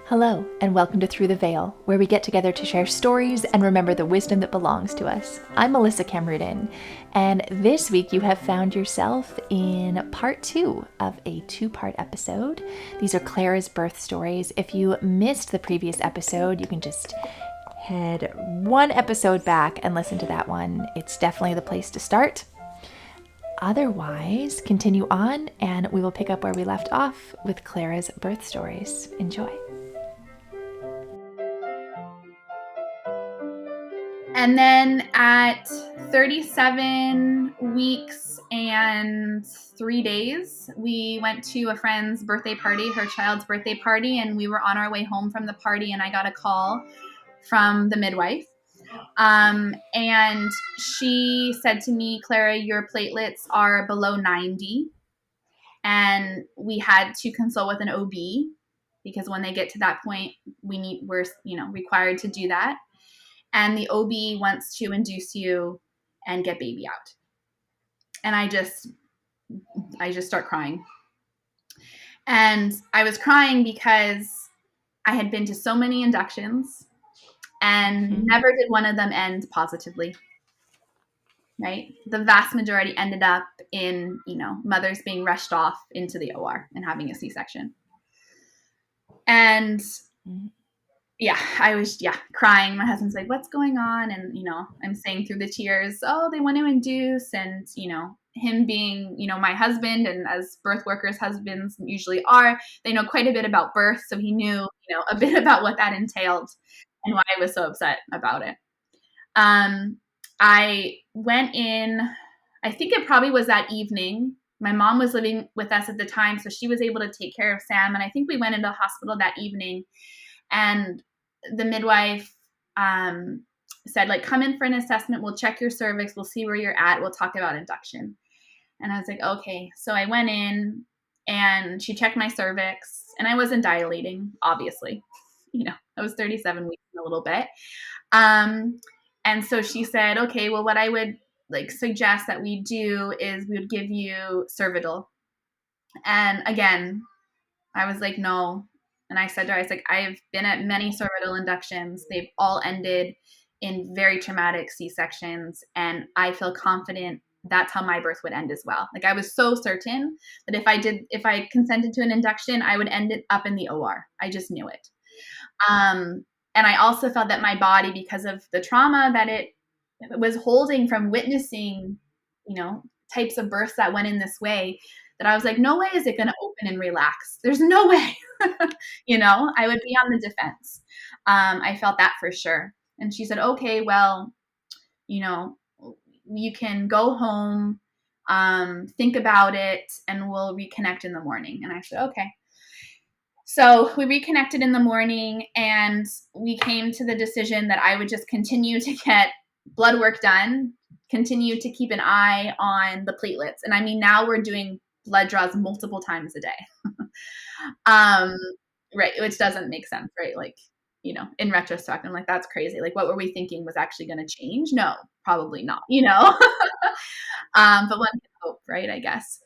Hello, and welcome to Through the Veil, where we get together to share stories and remember the wisdom that belongs to us. I'm Melissa Cameron, and this week you have found yourself in part 2 of a 2-part episode. These are Clara's birth stories. If you missed the previous episode, you can just head one episode back and listen to that one. It's definitely the place to start. Otherwise, continue on, and we will pick up where we left off with Clara's birth stories. Enjoy. And then at 37 weeks and 3 days, we went to a friend's birthday party, her child's birthday party, and we were on our way home from the party, and I got a call from the midwife. And she said to me, Clara, your platelets are below 90. And we had to consult with an OB because when they get to that point, we're required to do that. And the OB wants to induce you and get baby out. And I just start crying. And I was crying because I had been to so many inductions and never did one of them end positively. Right? The vast majority ended up in, mothers being rushed off into the OR and having a C-section. And I was crying. My husband's like, what's going on? And, I'm saying through the tears, oh, they want to induce. And, him being, my husband, and as birth workers' husbands usually are, they know quite a bit about birth. So he knew, a bit about what that entailed and why I was so upset about it. I went in, I think it probably was that evening. My mom was living with us at the time, so she was able to take care of Sam. And I think we went into the hospital that evening. And the midwife said, come in for an assessment. We'll check your cervix. We'll see where you're at. We'll talk about induction. And I was like, okay. So I went in and she checked my cervix and I wasn't dilating, obviously. I was 37 weeks and a little bit. And so she said, okay, well, what I would suggest that we do is we would give you Cervidil. And again, I was like, no. And I said to her, I've been at many Cervidil inductions. They've all ended in very traumatic C-sections. And I feel confident that's how my birth would end as well. I was so certain that if I consented to an induction, I would end it up in the OR. I just knew it. And I also felt that my body, because of the trauma that it was holding from witnessing, types of births that went in this way, that I was like, no way is it going to open and relax. There's no way, I would be on the defense. I felt that for sure. And she said, okay, well, you can go home, think about it, and we'll reconnect in the morning. And I said, okay. So we reconnected in the morning and we came to the decision that I would just continue to get blood work done, continue to keep an eye on the platelets. And I mean, now we're doing blood draws multiple times a day. Right. Which doesn't make sense, right? In retrospect, I'm like, that's crazy. What were we thinking was actually going to change? No, probably not, but one can hope, right? I guess.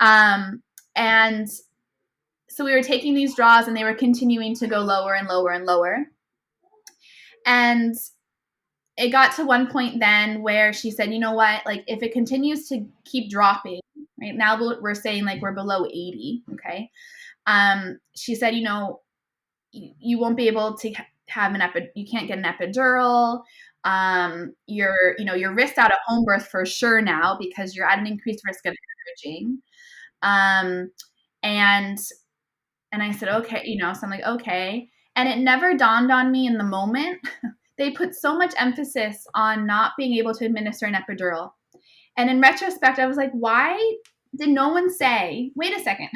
And so we were taking these draws and they were continuing to go lower and lower and lower. And it got to one point then where she said, you know what, if it continues to keep dropping, right now we're saying we're below 80. Okay. She said, you won't be able to have you can't get an epidural. You're risked out of home birth for sure now because you're at an increased risk of hemorrhaging. And I said, okay, so I'm like, okay. And it never dawned on me in the moment. They put so much emphasis on not being able to administer an epidural. And in retrospect, I was like, why did no one say, wait a second,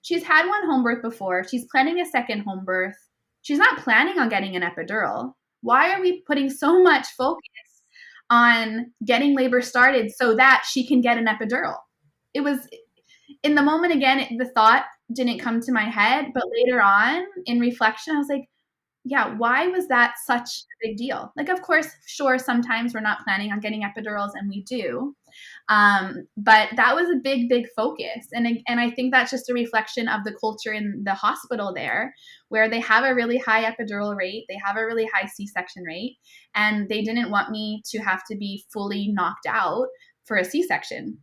she's had one home birth before. She's planning a second home birth. She's not planning on getting an epidural. Why are we putting so much focus on getting labor started so that she can get an epidural? It was, in the moment, again, the thought didn't come to my head, but later on in reflection, I was like, yeah, why was that such a big deal? Of course, sure, sometimes we're not planning on getting epidurals and we do, But that was a big focus. And I think that's just a reflection of the culture in the hospital there, where they have a really high epidural rate, they have a really high C-section rate, and they didn't want me to have to be fully knocked out for a C-section.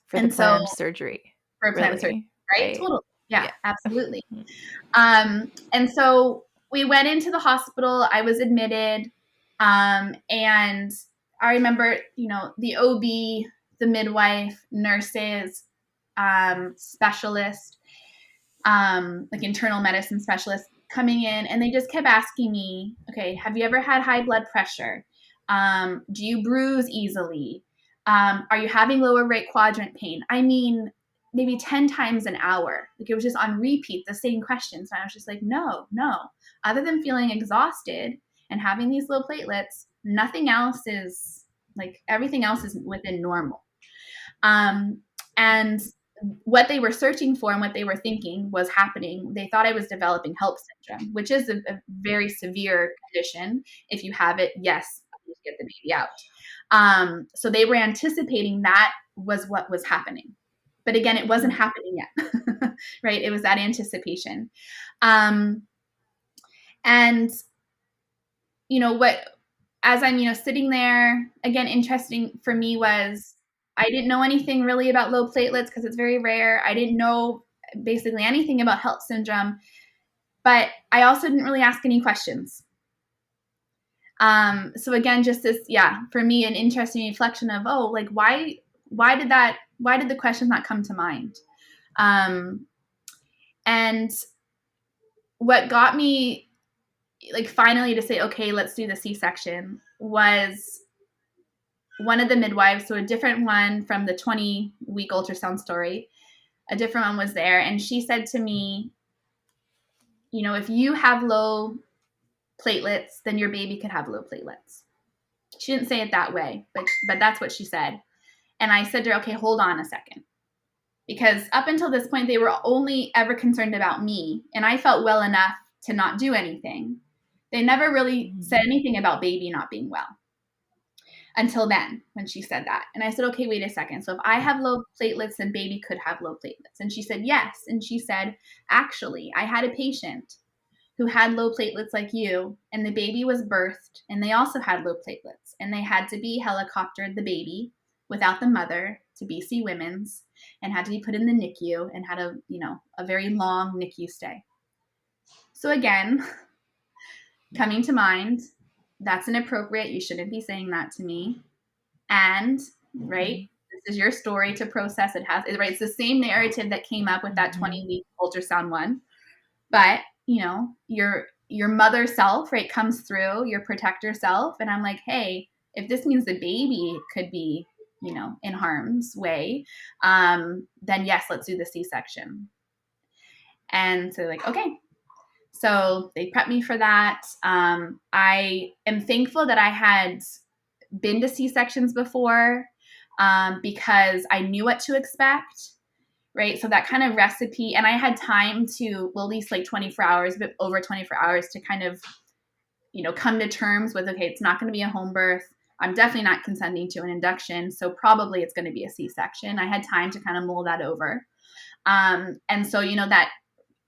For the planned surgery. For a planned surgery, right? Totally. Yeah, absolutely. And so we went into the hospital. I was admitted. And I remember, the OB, the midwife, nurses, specialist, like internal medicine specialist coming in, and they just kept asking me, okay, have you ever had high blood pressure? Do you bruise easily? Are you having lower right quadrant pain? I mean, maybe 10 times an hour. Like, it was just on repeat, the same questions. And I was just like, no. Other than feeling exhausted and having these low platelets, nothing else is, like, everything else is within normal. And what they were searching for and what they were thinking was happening. They thought I was developing HELLP syndrome, which is a very severe condition. If you have it, yes, you get the baby out. So they were anticipating that was what was happening. But again, it wasn't happening yet, right? It was that anticipation. And, as I'm, sitting there, again, interesting for me was I didn't know anything really about low platelets because it's very rare. I didn't know basically anything about HELLP syndrome, but I also didn't really ask any questions. So again, just this, for me, an interesting reflection of, why did the questions not come to mind? And what got me, like, finally to say, okay, let's do the C-section, was one of the midwives, so a different one from the 20-week ultrasound story, a different one was there. And she said to me, if you have low platelets, then your baby could have low platelets. She didn't say it that way, but that's what she said. And I said to her, okay, hold on a second. Because up until this point, they were only ever concerned about me. And I felt well enough to not do anything. They never really said anything about baby not being well. Until then, when she said that. And I said, okay, wait a second. So if I have low platelets, then baby could have low platelets. And she said, yes. And she said, actually, I had a patient who had low platelets like you, and the baby was birthed, and they also had low platelets. And they had to be helicoptered, the baby, without the mother, to BC Women's, and had to be put in the NICU, and had a very long NICU stay. So again, coming to mind, that's inappropriate. You shouldn't be saying that to me. And, right, this is your story to process. It's the same narrative that came up with that 20-week ultrasound one. But, your mother self, right, comes through, your protector self. And I'm like, hey, if this means the baby could be, in harm's way, then yes, let's do the C-section. And so, like, okay. So they prepped me for that. I am thankful that I had been to C-sections before, because I knew what to expect, right? So that kind of recipe, and I had time to, at least like 24 hours, a bit over 24 hours to kind of, come to terms with, okay, it's not going to be a home birth. I'm definitely not consenting to an induction. So probably it's going to be a C-section. I had time to kind of mull that over. And so, that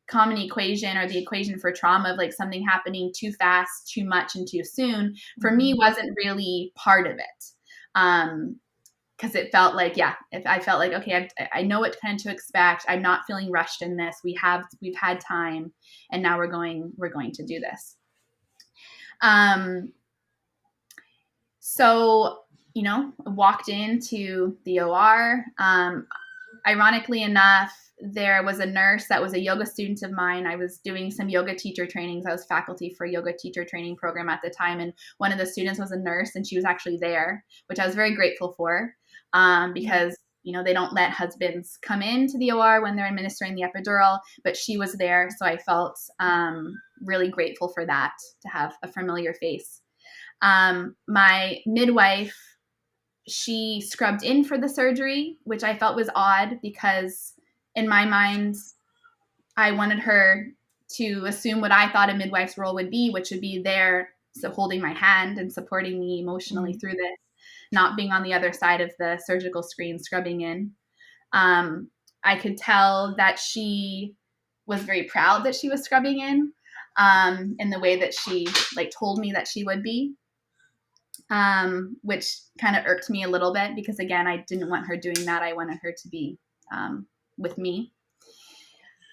common equation, or the equation for trauma, of like something happening too fast, too much, and too soon, for me wasn't really part of it. Because it felt like, I felt like, okay, I know what kind of to expect. I'm not feeling rushed in this. We've had time, and now we're going to do this. So, walked into the OR. Ironically enough, there was a nurse that was a yoga student of mine. I was doing some yoga teacher trainings. I was faculty for a yoga teacher training program at the time. And one of the students was a nurse, and she was actually there, which I was very grateful for, because, they don't let husbands come into the OR when they're administering the epidural, but she was there. So I felt really grateful for that, to have a familiar face. My midwife, she scrubbed in for the surgery, which I felt was odd, because in my mind, I wanted her to assume what I thought a midwife's role would be, which would be there, so holding my hand and supporting me emotionally through this. not being on the other side of the surgical screen scrubbing in. I could tell that she was very proud that she was scrubbing in the way that she like told me that she would be, which kind of irked me a little bit because, again, I didn't want her doing that. I wanted her to be with me.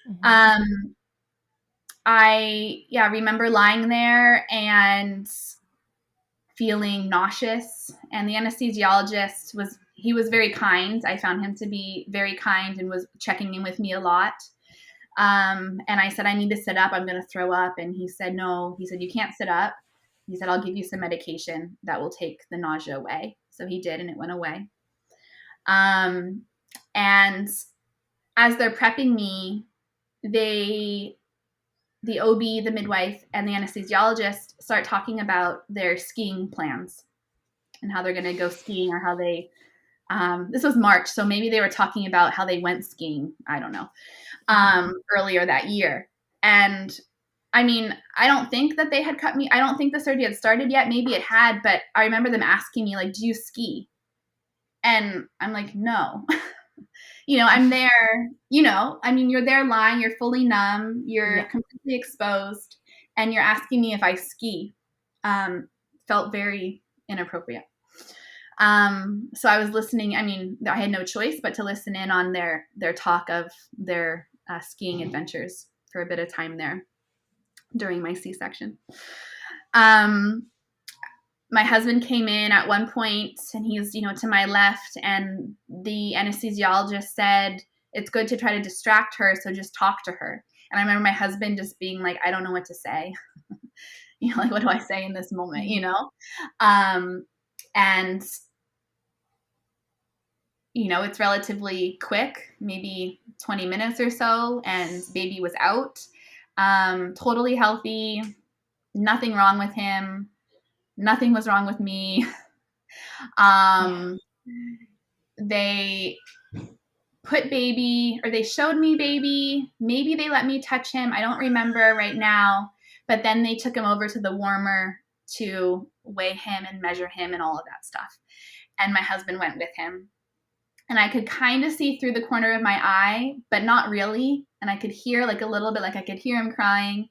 Mm-hmm. I remember lying there and feeling nauseous, and the anesthesiologist was very kind. I found him to be very kind and was checking in with me a lot. And I said, I need to sit up. I'm going to throw up. And he said, no. He said, you can't sit up. He said, I'll give you some medication that will take the nausea away. So he did, and it went away. And as they're prepping me, the OB, the midwife, and the anesthesiologist start talking about their skiing plans and how they're going to go skiing, or how they, this was March, so maybe they were talking about how they went skiing. I don't know. Earlier that year. And I mean, I don't think that they had cut me. I don't think the surgery had started yet. Maybe it had, but I remember them asking me, like, do you ski? And I'm like, no. I'm there, I mean, you're there lying, you're fully numb, you're completely exposed, and you're asking me if I ski. Felt very inappropriate. So I was listening. I mean, I had no choice but to listen in on their talk of their skiing adventures for a bit of time there during my C-section. My husband came in at one point, and he's, to my left, and the anesthesiologist said, it's good to try to distract her, so just talk to her. And I remember my husband just being like, I don't know what to say. Like, what do I say in this moment, And, it's relatively quick, maybe 20 minutes or so, and baby was out, totally healthy, nothing wrong with him. Nothing was wrong with me. They put baby, or they showed me baby. Maybe they let me touch him. I don't remember right now. But then they took him over to the warmer to weigh him and measure him and all of that stuff. And my husband went with him. And I could kind of see through the corner of my eye, but not really. And I could hear like a little bit, like I could hear him crying.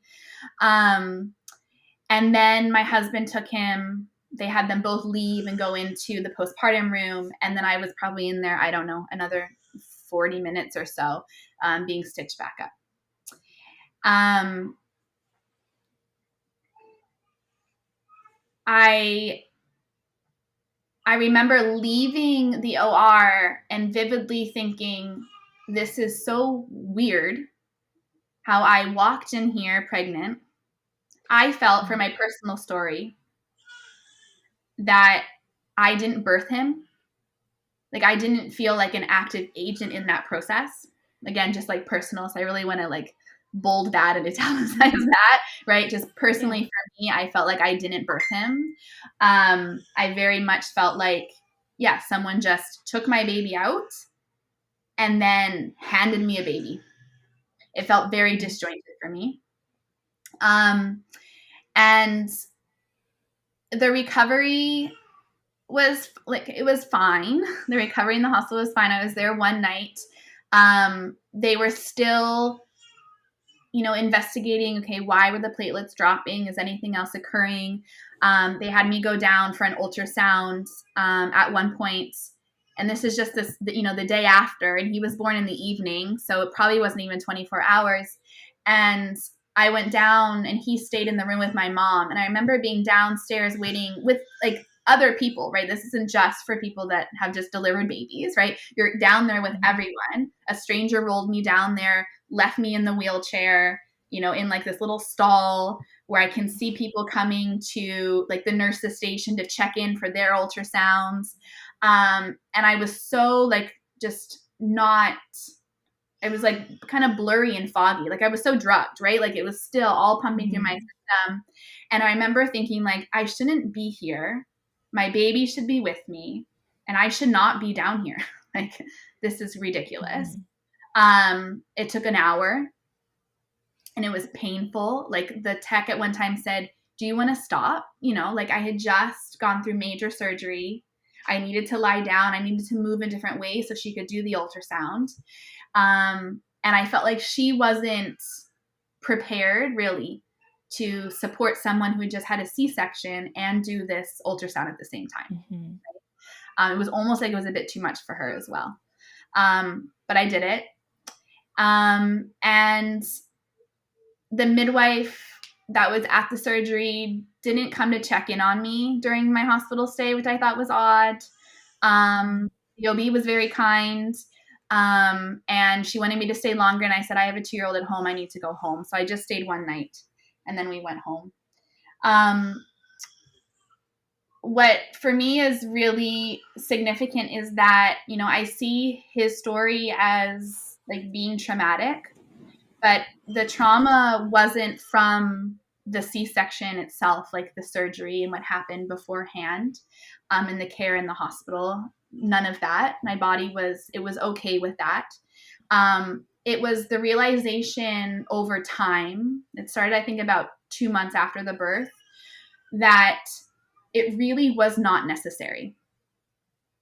And then my husband took him. They had them both leave and go into the postpartum room. And then I was probably in there, I don't know, another 40 minutes or so, being stitched back up. I remember leaving the OR and vividly thinking, this is so weird how I walked in here pregnant. I felt, for my personal story, that I didn't birth him. Like, I didn't feel like an active agent in that process. Again, just like personal. So I really want to like bold that and italicize that, right? Just personally for me, I felt like I didn't birth him. I very much felt like, someone just took my baby out and then handed me a baby. It felt very disjointed for me. And the recovery was like, it was fine. The recovery in the hospital was fine. I was there one night. They were still, investigating, okay, why were the platelets dropping? Is anything else occurring? They had me go down for an ultrasound at one point. And this is just the day after, and he was born in the evening. So it probably wasn't even 24 hours. And I went down and he stayed in the room with my mom. And I remember being downstairs waiting with like other people, right? This isn't just for people that have just delivered babies, right? You're down there with everyone. A stranger rolled me down there, left me in the wheelchair, in like this little stall where I can see people coming to like the nurse's station to check in for their ultrasounds. And I was so like, just not, it was like kind of blurry and foggy. Like I was so drugged, right? Like it was still all pumping through my system. And I remember thinking like, I shouldn't be here. My baby should be with me and I should not be down here. Like, this is ridiculous. It took an hour and it was painful. Like the tech at one time said, do you want to stop? Like I had just gone through major surgery. I needed to lie down. I needed to move in different ways so she could do the ultrasound. And I felt like she wasn't prepared really to support someone who just had a C-section and do this ultrasound at the same time. It was almost like it was a bit too much for her as well. But I did it. And the midwife that was at the surgery didn't come to check in on me during my hospital stay, which I thought was odd. The OB was very kind. And she wanted me to stay longer. And I said, I have a 2-year-old at home. I need to go home. So I just stayed one night and then we went home. What for me is really significant is that, you know, I see his story as like being traumatic, but the trauma wasn't from the C-section itself, like the surgery and what happened beforehand, and the care in the hospital. None of that. My body was okay with that. It was the realization over time. It started, I think, about 2 months after the birth, that it really was not necessary.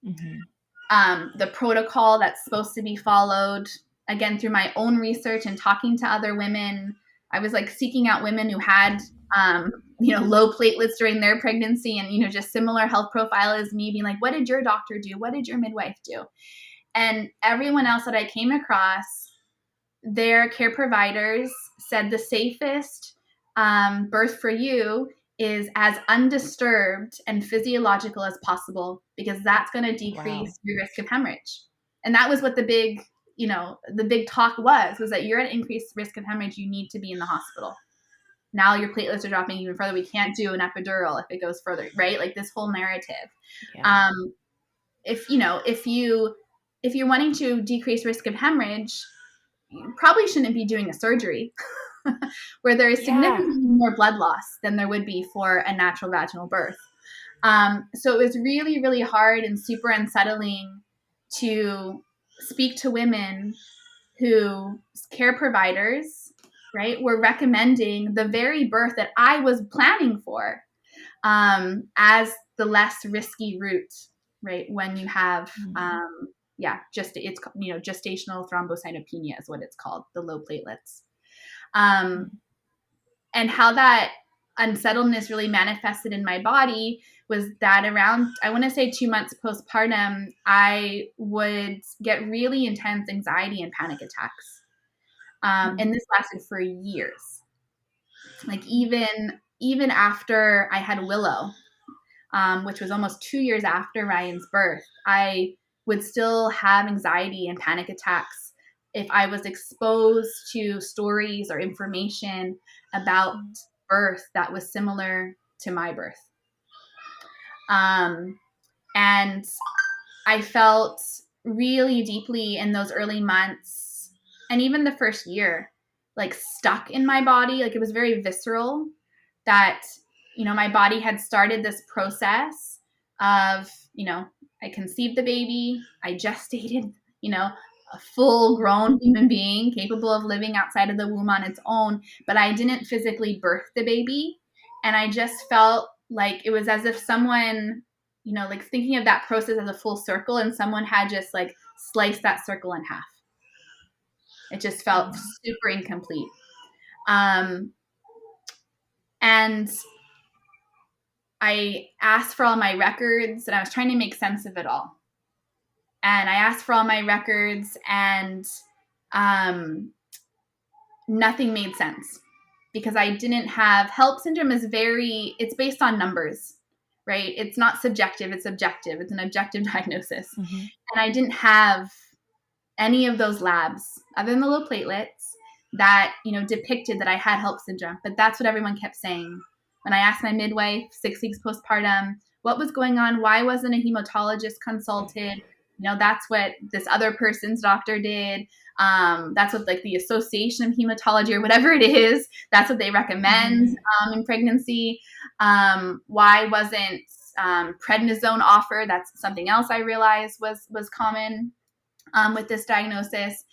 The protocol that's supposed to be followed, again, through my own research and talking to other women, I was like seeking out women who had, low platelets during their pregnancy and, you know, just similar health profile as me, being like, what did your doctor do? What did your midwife do? And everyone else that I came across, their care providers said the safest birth for you is as undisturbed and physiological as possible, because that's going to decrease your risk of hemorrhage. And that was what the big talk was that you're at increased risk of hemorrhage. You need to be in the hospital. Now your platelets are dropping even further. We can't do an epidural if it goes further, right? Like this whole narrative. Yeah. If you're wanting to decrease risk of hemorrhage, you probably shouldn't be doing a surgery where there is significantly more blood loss than there would be for a natural vaginal birth. So it was really, really hard and super unsettling to speak to women who care providers, right, were recommending the very birth that I was planning for as the less risky route, right, when you have gestational thrombocytopenia is what it's called, the low platelets. And how that unsettledness really manifested in my body was that around, I want to say 2 months postpartum, I would get really intense anxiety and panic attacks. And this lasted for years. Like even after I had Willow, which was almost 2 years after Ryan's birth, I would still have anxiety and panic attacks if I was exposed to stories or information about birth that was similar to my birth. And I felt really deeply in those early months and even the first year, like stuck in my body. Like it was very visceral that, you know, my body had started this process of, you know, I conceived the baby, I gestated, you know, a full grown human being capable of living outside of the womb on its own, but I didn't physically birth the baby. And I just felt like it was as if someone, you know, like thinking of that process as a full circle and someone had just like sliced that circle in half. It just felt super incomplete. And I asked for all my records and I was trying to make sense of it all. And I asked for all my records and nothing made sense because I didn't have, HELLP syndrome it's based on numbers, right? It's not subjective, it's objective. It's an objective diagnosis. Mm-hmm. And I didn't have any of those labs other than the low platelets that, you know, depicted that I had HELLP syndrome. But that's what everyone kept saying. When I asked my midwife 6 weeks postpartum, what was going on? Why wasn't a hematologist consulted? You know, that's what this other person's doctor did. That's what like the Association of Hematology or whatever it is, that's what they recommend in pregnancy. Why wasn't prednisone offered? That's something else I realized was common with this diagnosis.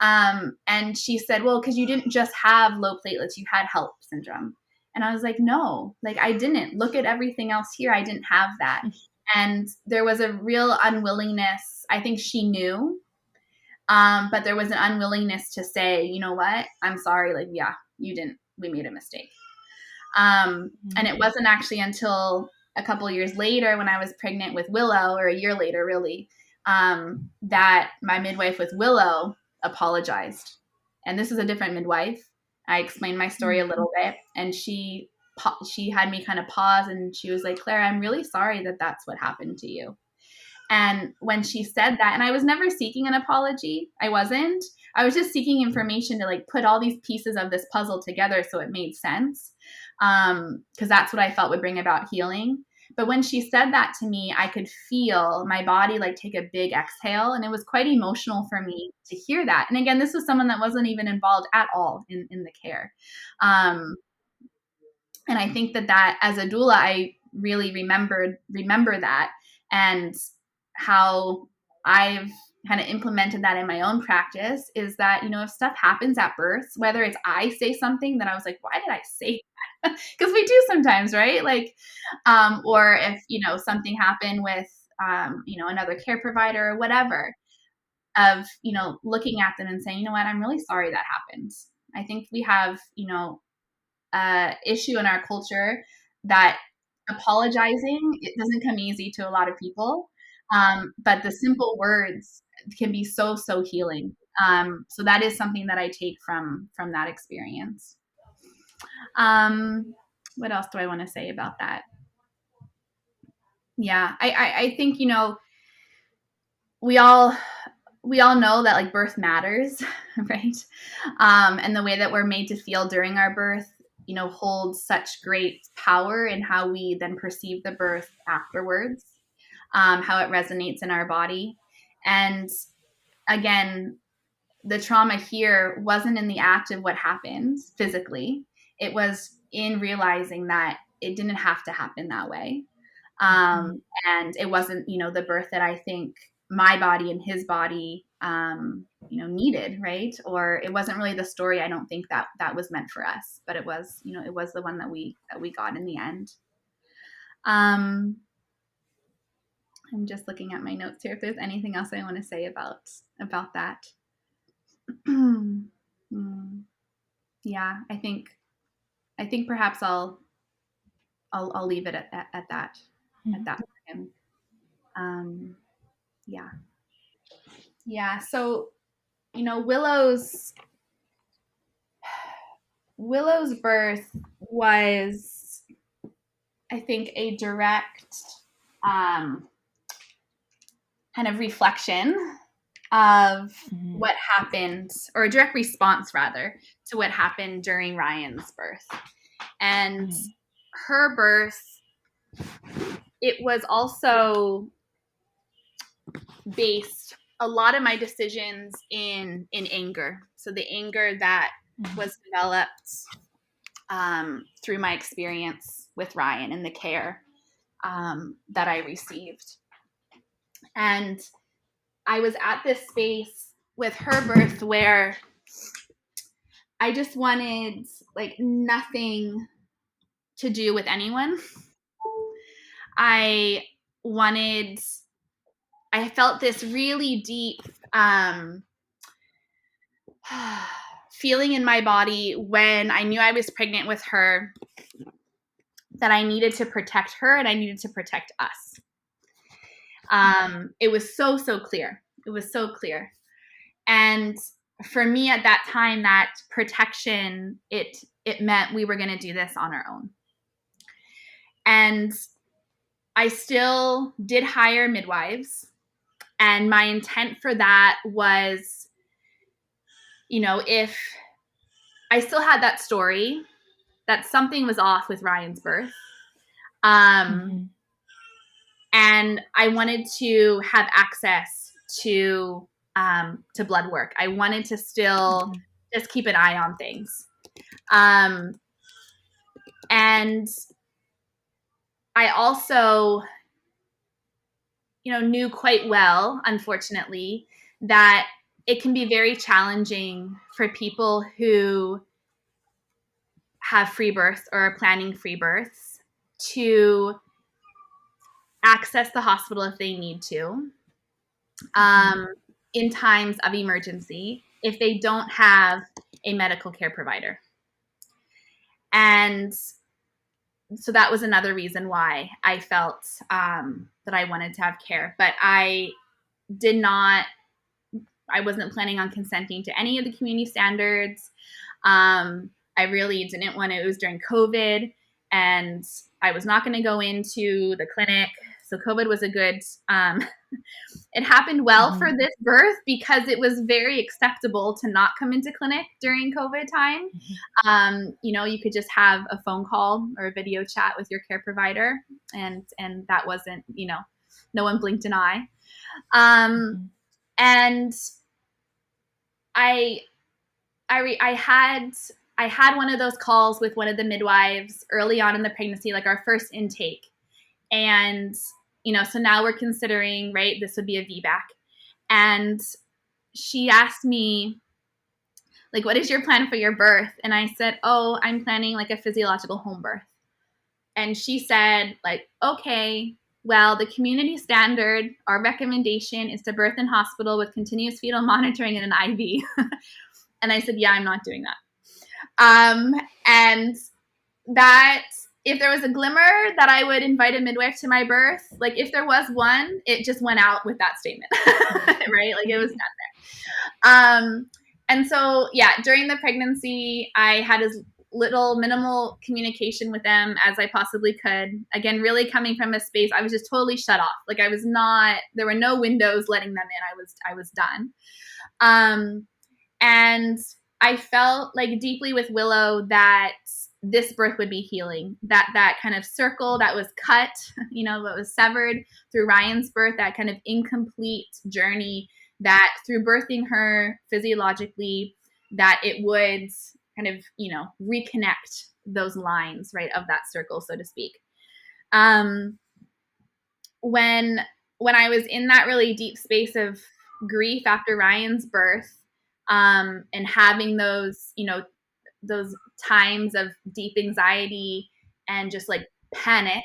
And she said, well, because you didn't just have low platelets, you had HELLP syndrome. And I was like, no, like I didn't. Look at everything else here. I didn't have that. And there was a real unwillingness. I think she knew, but there was an unwillingness to say, you know what, I'm sorry. Like, yeah, we made a mistake. And it wasn't actually until a couple years later when I was pregnant with Willow, or a year later, really, that my midwife with Willow apologized. And this is a different midwife. I explained my story a little bit, and she had me kind of pause, and she was like, Clara, I'm really sorry that that's what happened to you. And when she said that, and I was never seeking an apology, I was just seeking information to like put all these pieces of this puzzle together so it made sense, because that's what I felt would bring about healing. But when she said that to me, I could feel my body like take a big exhale, and it was quite emotional for me to hear that. And again, this was someone that wasn't even involved at all in the care. And I think that as a doula, I really remember that, and how I've kind of implemented that in my own practice is that, if stuff happens at birth, whether it's I say something that I was like, why did I say that? Because we do sometimes, right? Like, or if, something happened with, another care provider or whatever, of, looking at them and saying, you know what, I'm really sorry that happened. I think we have, issue in our culture that apologizing, it doesn't come easy to a lot of people. But the simple words can be so healing. So that is something that I take from that experience. What else do I want to say about that? Yeah, I think, we all know that like birth matters, right? And the way that we're made to feel during our birth, holds such great power in how we then perceive the birth afterwards, how it resonates in our body. And again, the trauma here wasn't in the act of what happened physically. It was in realizing that it didn't have to happen that way. And it wasn't, the birth that I think my body and his body, needed, right? Or it wasn't really the story. I don't think that was meant for us, but it was, it was the one that we got in the end. I'm just looking at my notes here if there's anything else I want to say about that. Yeah, I think perhaps I'll leave it at that. At that time. Yeah. So, Willow's birth was, I think, a direct kind of reflection of what happened, or a direct response rather, to what happened during Ryan's birth. And her birth, it was also based a lot of my decisions in anger. So the anger that was developed through my experience with Ryan and the care that I received. And I was at this space with her birth where I just wanted like nothing to do with anyone. I felt this really deep feeling in my body when I knew I was pregnant with her, that I needed to protect her and I needed to protect us. It was so clear. It was so clear. And for me at that time, that protection, it meant we were going to do this on our own. And I still did hire midwives. And my intent for that was, if I still had that story, that something was off with Ryan's birth. And I wanted to have access to blood work. I wanted to still just keep an eye on things. And I also, knew quite well, unfortunately, that it can be very challenging for people who have free births or are planning free births to access the hospital if they need to, in times of emergency, if they don't have a medical care provider. And so that was another reason why I felt that I wanted to have care. But I wasn't planning on consenting to any of the community standards. I really didn't want to. It was during COVID, and I was not going to go into the clinic. So COVID was a good, it happened well for this birth because it was very acceptable to not come into clinic during COVID time. You could just have a phone call or a video chat with your care provider, and that wasn't, no one blinked an eye. And I had one of those calls with one of the midwives early on in the pregnancy, like our first intake. And, so now we're considering, right, this would be a VBAC. And she asked me, like, what is your plan for your birth? And I said, oh, I'm planning like a physiological home birth. And she said, like, okay, well, the community standard, our recommendation is to birth in hospital with continuous fetal monitoring and an IV. And I said, yeah, I'm not doing that. And that if there was a glimmer that I would invite a midwife to my birth, like if there was one, it just went out with that statement, right? Like it was not there. And so, yeah, during the pregnancy, I had as little minimal communication with them as I possibly could. Again, really coming from a space, I was just totally shut off. Like there were no windows letting them in. I was done. And I felt like deeply with Willow that this birth would be healing, that kind of circle that was cut, that was severed through Ryan's birth, that kind of incomplete journey, that through birthing her physiologically, that it would kind of, reconnect those lines, right, of that circle, so to speak. When I was in that really deep space of grief after Ryan's birth, and having those, those times of deep anxiety and just like panic,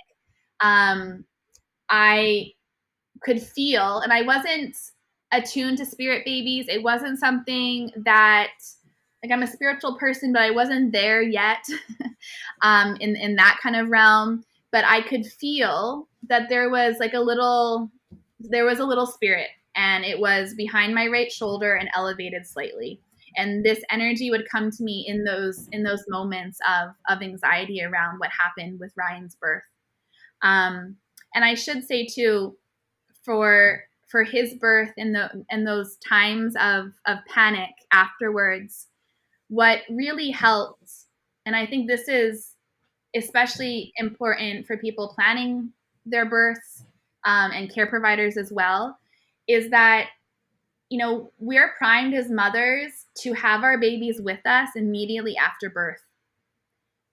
I could feel, and I wasn't attuned to spirit babies. It wasn't something that, like, I'm a spiritual person, but I wasn't there yet, in that kind of realm. But I could feel that there was a little spirit, and it was behind my right shoulder and elevated slightly. And this energy would come to me in those moments of anxiety around what happened with Ryan's birth. And I should say too, for his birth and those times of panic afterwards, what really helped, and I think this is especially important for people planning their births, and care providers as well, is that we're primed as mothers to have our babies with us immediately after birth.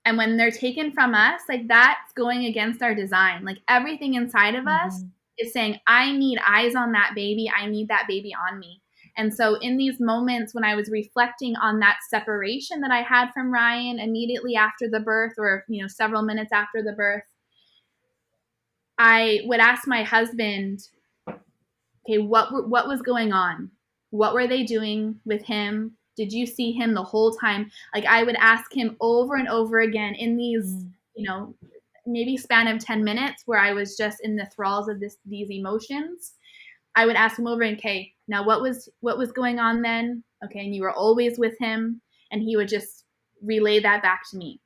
And when they're taken from us, like, that's going against our design. Like, everything inside of us is saying, I need eyes on that baby. I need that baby on me. And so in these moments when I was reflecting on that separation that I had from Ryan immediately after the birth, or, several minutes after the birth, I would ask my husband, okay, what was going on? What were they doing with him? Did you see him the whole time? Like, I would ask him over and over again in these, maybe span of 10 minutes where I was just in the thralls of these emotions. I would ask him over, okay, now what was going on then? Okay, and you were always with him, and he would just relay that back to me,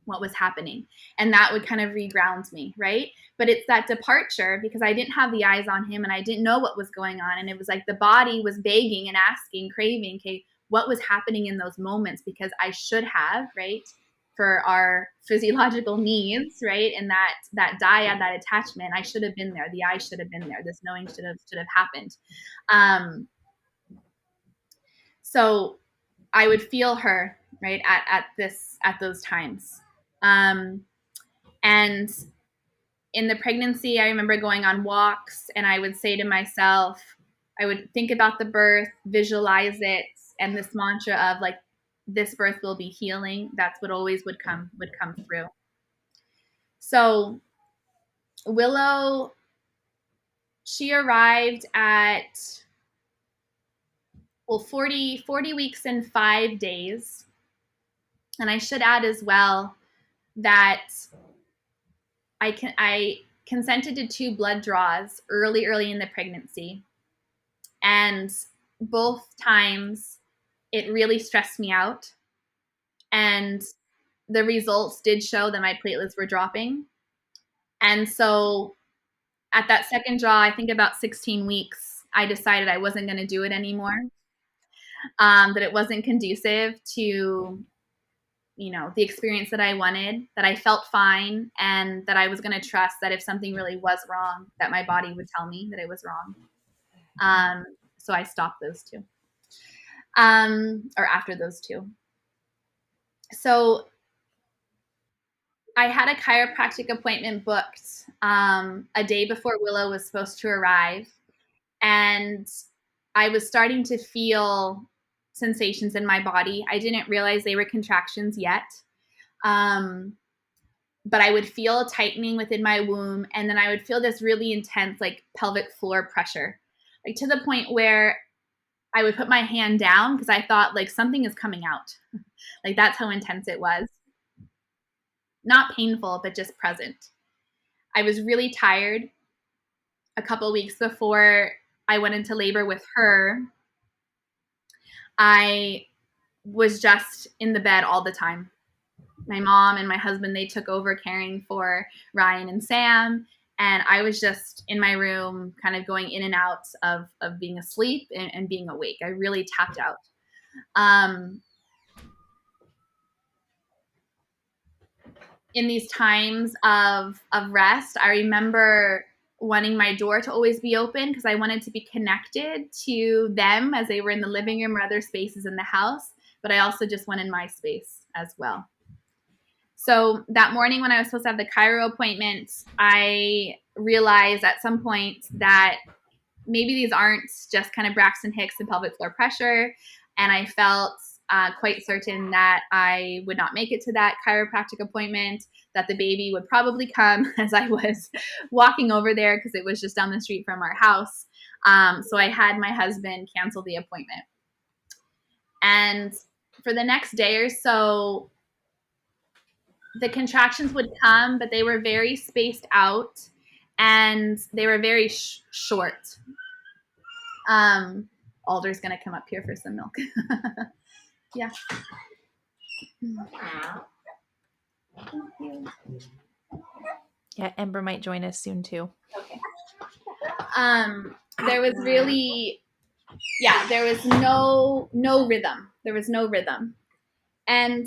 what was happening. And that would kind of reground me, right? But it's that departure, because I didn't have the eyes on him and I didn't know what was going on. And it was like the body was begging and asking, craving, okay, what was happening in those moments? Because I should have, right, for our physiological needs, right, and that dyad, that attachment, I should have been there. The I should have been there. This knowing should have happened. So I would feel her, right, at those times. And in the pregnancy, I remember going on walks, and I would say to myself, I would think about the birth, visualize it, and this mantra of, like, this birth will be healing. That's what always would come through. So Willow she arrived at, 40 weeks and 5 days. And I should add as well that I consented to 2 blood draws early in the pregnancy. And both times it really stressed me out. And the results did show that my platelets were dropping. And so at that second draw, I think about 16 weeks, I decided I wasn't going to do it anymore. That it wasn't conducive to, the experience that I wanted, that I felt fine, and that I was going to trust that if something really was wrong, that my body would tell me that it was wrong. So I stopped those 2, or after those 2. So I had a chiropractic appointment booked a day before Willow was supposed to arrive. And I was starting to feel sensations in my body. I didn't realize they were contractions yet. But I would feel a tightening within my womb. And then I would feel this really intense, like, pelvic floor pressure, like to the point where I would put my hand down because I thought, like, something is coming out. Like, that's how intense it was. Not painful, but just present. I was really tired. A couple weeks before I went into labor with her, I was just in the bed all the time. My mom and my husband, they took over caring for Ryan and Sam, and I was just in my room kind of going in and out of being asleep and being awake. I really tapped out. In these times of rest, I remember wanting my door to always be open because I wanted to be connected to them as they were in the living room or other spaces in the house, but I also just wanted my space as well. So that morning when I was supposed to have the chiro appointment, I realized at some point that maybe these aren't just kind of Braxton Hicks and pelvic floor pressure, and I felt quite certain that I would not make it to that chiropractic appointment, that the baby would probably come as I was walking over there because it was just down the street from our house. So I had my husband cancel the appointment. And for the next day or so, the contractions would come, but they were very spaced out and they were very short. Alder's going to come up here for some milk. Yeah. Thank you. Yeah, Ember might join us soon too. Okay. There was really, there was no rhythm. There was no rhythm. And,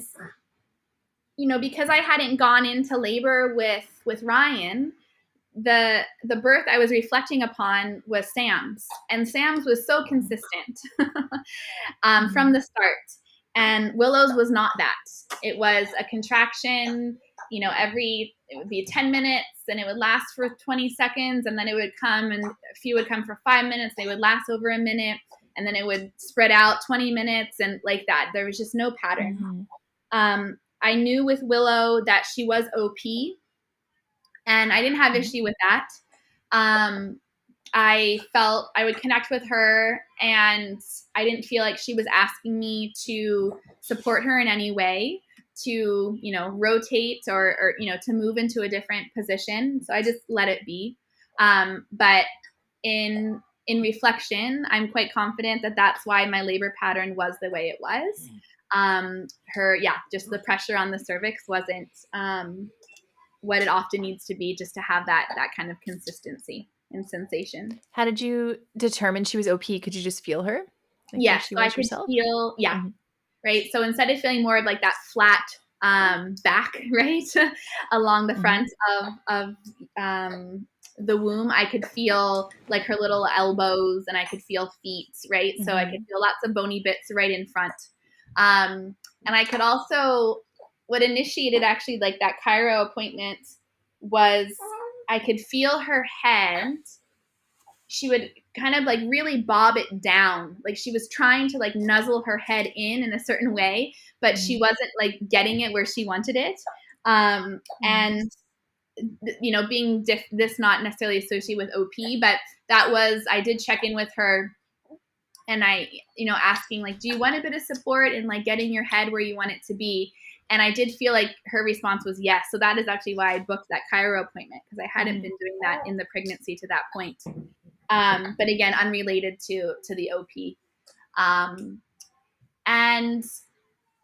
because I hadn't gone into labor with Ryan, the birth I was reflecting upon was Sam's, and Sam's was so consistent from the start. And Willow's was not that. It was a contraction, it would be 10 minutes and it would last for 20 seconds. And then it would come, and a few would come for 5 minutes. They would last over a minute, and then it would spread out 20 minutes and like that. There was just no pattern. Mm-hmm. I knew with Willow that she was OP, and I didn't have issue with that. I felt I would connect with her, and I didn't feel like she was asking me to support her in any way, to, rotate or to move into a different position. So I just let it be. But in reflection, I'm quite confident that that's why my labor pattern was the way it was. Just the pressure on the cervix wasn't what it often needs to be, just to have that kind of consistency and sensation. How did you determine she was OP? Could you just feel her? Yeah, so I could feel, mm-hmm. Right? So instead of feeling more of like that flat back, right, along the front of the womb, I could feel like her little elbows, and I could feel feet, right? Mm-hmm. So I could feel lots of bony bits right in front. And I could also, what initiated actually like that chiro appointment was I could feel her head. She would kind of like really bob it down. Like she was trying to like nuzzle her head in a certain way, but she wasn't like getting it where she wanted it. And being this not necessarily associated with OP, but I did check in with her, and I, asking like, do you want a bit of support in like getting your head where you want it to be? And I did feel like her response was yes. So that is actually why I booked that chiro appointment, because I hadn't been doing that in the pregnancy to that point. But again, unrelated to the OP. And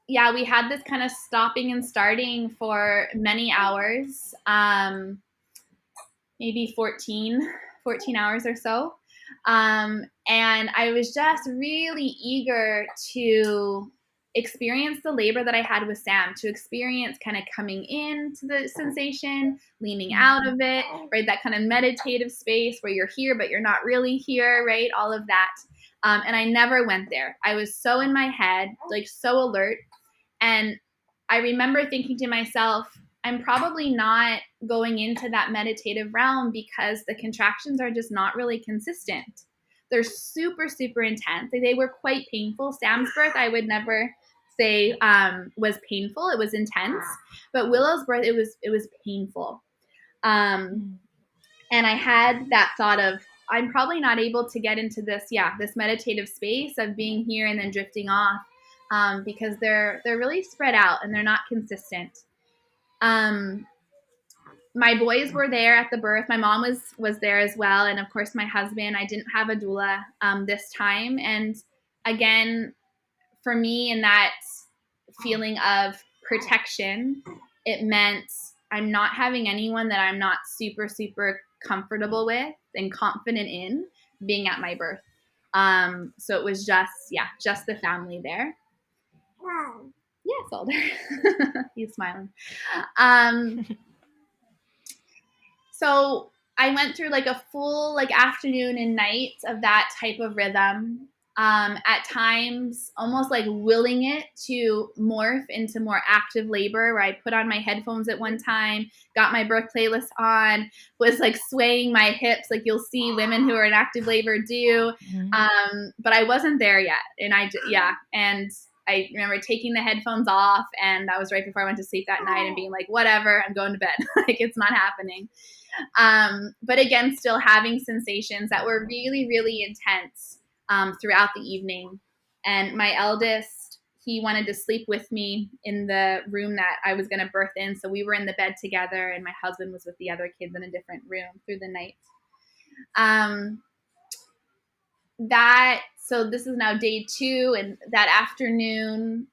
yeah, we had this kind of stopping and starting for many hours, maybe 14 hours or so. And I was just really eager to experience the labor that I had with Sam, to experience kind of coming into the sensation, leaning out of it, right? That kind of meditative space where you're here, but you're not really here, right? All of that. And I never went there. I was so in my head, like so alert. And I remember thinking to myself, I'm probably not going into that meditative realm because the contractions are just not really consistent. They're super, super intense. They were quite painful. Sam's birth, I would never say was painful. It was intense. But Willow's birth, it was painful. And I had that thought of, I'm probably not able to get into this meditative space of being here and then drifting off, because they're really spread out and they're not consistent. My boys were there at the birth. My mom was there as well, and of course my husband. I didn't have a doula this time, and again, for me, in that feeling of protection, it meant I'm not having anyone that I'm not super, super comfortable with and confident in being at my birth. So it was just the family there. Wow. Yes, Alder. He's smiling. So I went through like a full like afternoon and night of that type of rhythm. At times, almost like willing it to morph into more active labor, where I put on my headphones at one time, got my birth playlist on, was like swaying my hips, like you'll see women who are in active labor do. But I wasn't there yet. And and I remember taking the headphones off, and that was right before I went to sleep that night, and being like, whatever, I'm going to bed. Like, it's not happening. But again, still having sensations that were really, really intense throughout the evening. And my eldest, he wanted to sleep with me in the room that I was going to birth in. So we were in the bed together, and my husband was with the other kids in a different room through the night. So this is now day 2, and that afternoon,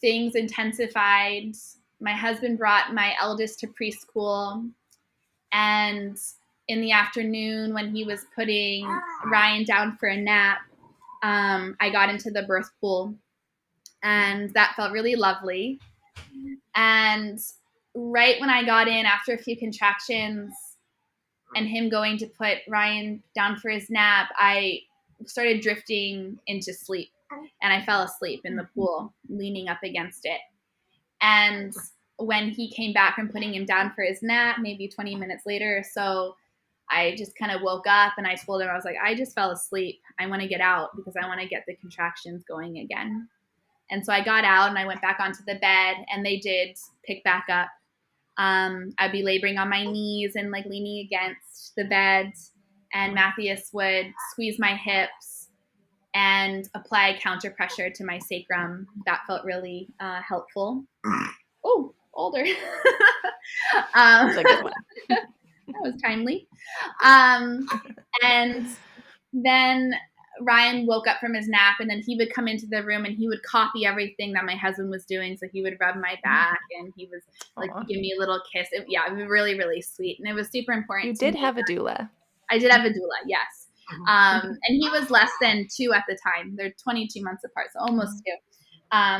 things intensified. My husband brought my eldest to preschool, and in the afternoon, when he was putting Ryan down for a nap, I got into the birth pool, and that felt really lovely. And right when I got in, after a few contractions and him going to put Ryan down for his nap, I started drifting into sleep, and I fell asleep in the pool, leaning up against it. And when he came back from putting him down for his nap, maybe 20 minutes later or so, I just kind of woke up, and I told him, I was like, I just fell asleep. I want to get out because I want to get the contractions going again. And so I got out, and I went back onto the bed, and they did pick back up. I'd be laboring on my knees and like leaning against the bed, and Matthias would squeeze my hips and apply counter pressure to my sacrum. That felt really helpful. Oh, older. That's a good one. That was timely. And then Ryan woke up from his nap, and then he would come into the room, and he would copy everything that my husband was doing. So he would rub my back, and he was like, give me a little kiss. It was really, really sweet. And it was super important. You did have a doula. I did have a doula, yes. And he was less than 2 at the time. They're 22 months apart, so almost 2.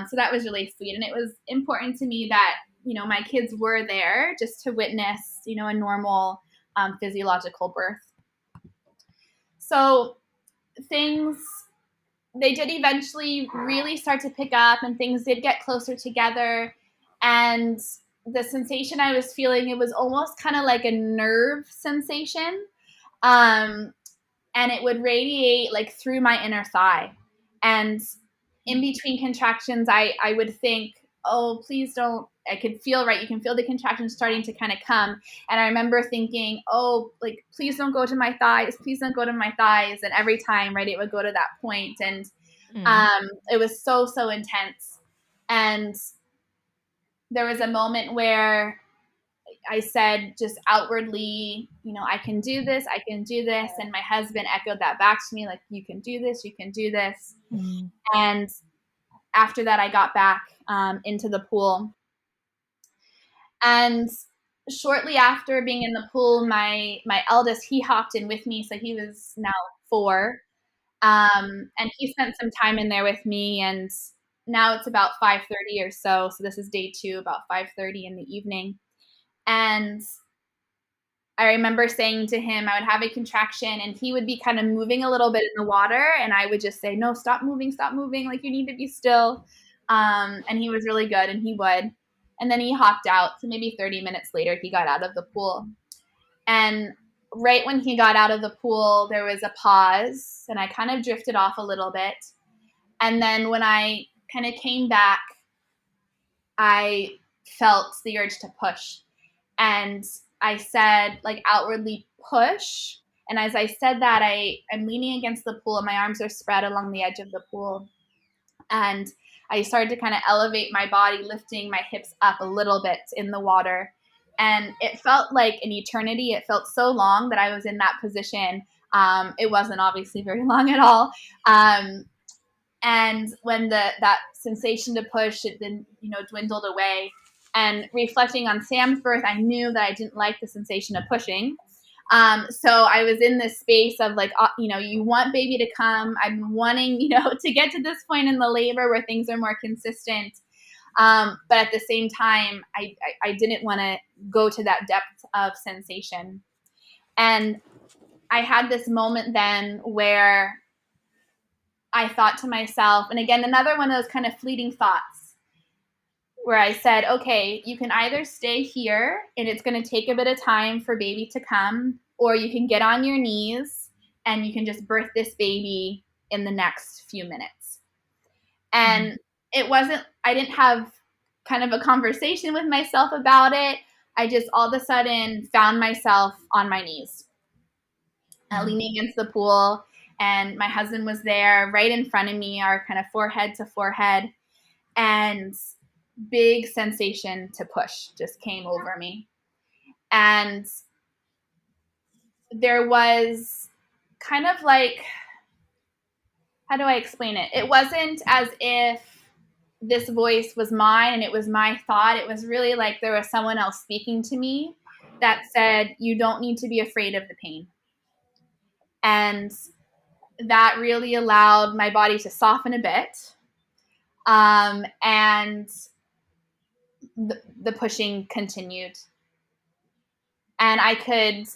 So that was really sweet. And it was important to me that, my kids were there just to witness, a normal physiological birth. So they did eventually really start to pick up, and things did get closer together. And the sensation I was feeling, it was almost kind of like a nerve sensation. And it would radiate like through my inner thigh. And in between contractions, I would think, oh, please don't I could feel, right, you can feel the contractions starting to kind of come. And I remember thinking, oh, like, please don't go to my thighs. Please don't go to my thighs. And every time, right, it would go to that point. And it was so, so intense. And there was a moment where I said just outwardly, you know, I can do this, I can do this. And my husband echoed that back to me, like, you can do this, you can do this. And after that, I got back into the pool. And shortly after being in the pool, my eldest, he hopped in with me. So he was now 4. And he spent some time in there with me. And now it's about 5:30 or so. So this is day 2, about 5:30 in the evening. And I remember saying to him, I would have a contraction and he would be kind of moving a little bit in the water. And I would just say, no, stop moving. Like, you need to be still. And he was really good, and he would. And then he hopped out. So maybe 30 minutes later, he got out of the pool. And right when he got out of the pool, there was a pause, and I kind of drifted off a little bit. And then when I kind of came back, I felt the urge to push. And I said, like, outwardly push. And as I said that, I'm leaning against the pool and my arms are spread along the edge of the pool. And I started to kind of elevate my body, lifting my hips up a little bit in the water. And it felt like an eternity. It felt so long that I was in that position. It wasn't obviously very long at all. And when that sensation to push, it then, you know, dwindled away. And reflecting on Sam's birth, I knew that I didn't like the sensation of pushing. So I was in this space of like, you know, you want baby to come. I've been wanting, you know, to get to this point in the labor where things are more consistent. But at the same time, I didn't want to go to that depth of sensation. And I had this moment then where I thought to myself, and again, another one of those kind of fleeting thoughts, where I said, okay, you can either stay here and it's going to take a bit of time for baby to come, or you can get on your knees and you can just birth this baby in the next few minutes. And it wasn't, I didn't have kind of a conversation with myself about it. I just all of a sudden found myself on my knees, leaning against the pool. And my husband was there right in front of me, our kind of forehead to forehead. And big sensation to push just came over me. And there was kind of like, how do I explain it? It wasn't as if this voice was mine and it was my thought. It was really like there was someone else speaking to me that said, you don't need to be afraid of the pain. And that really allowed my body to soften a bit. And the pushing continued. And I could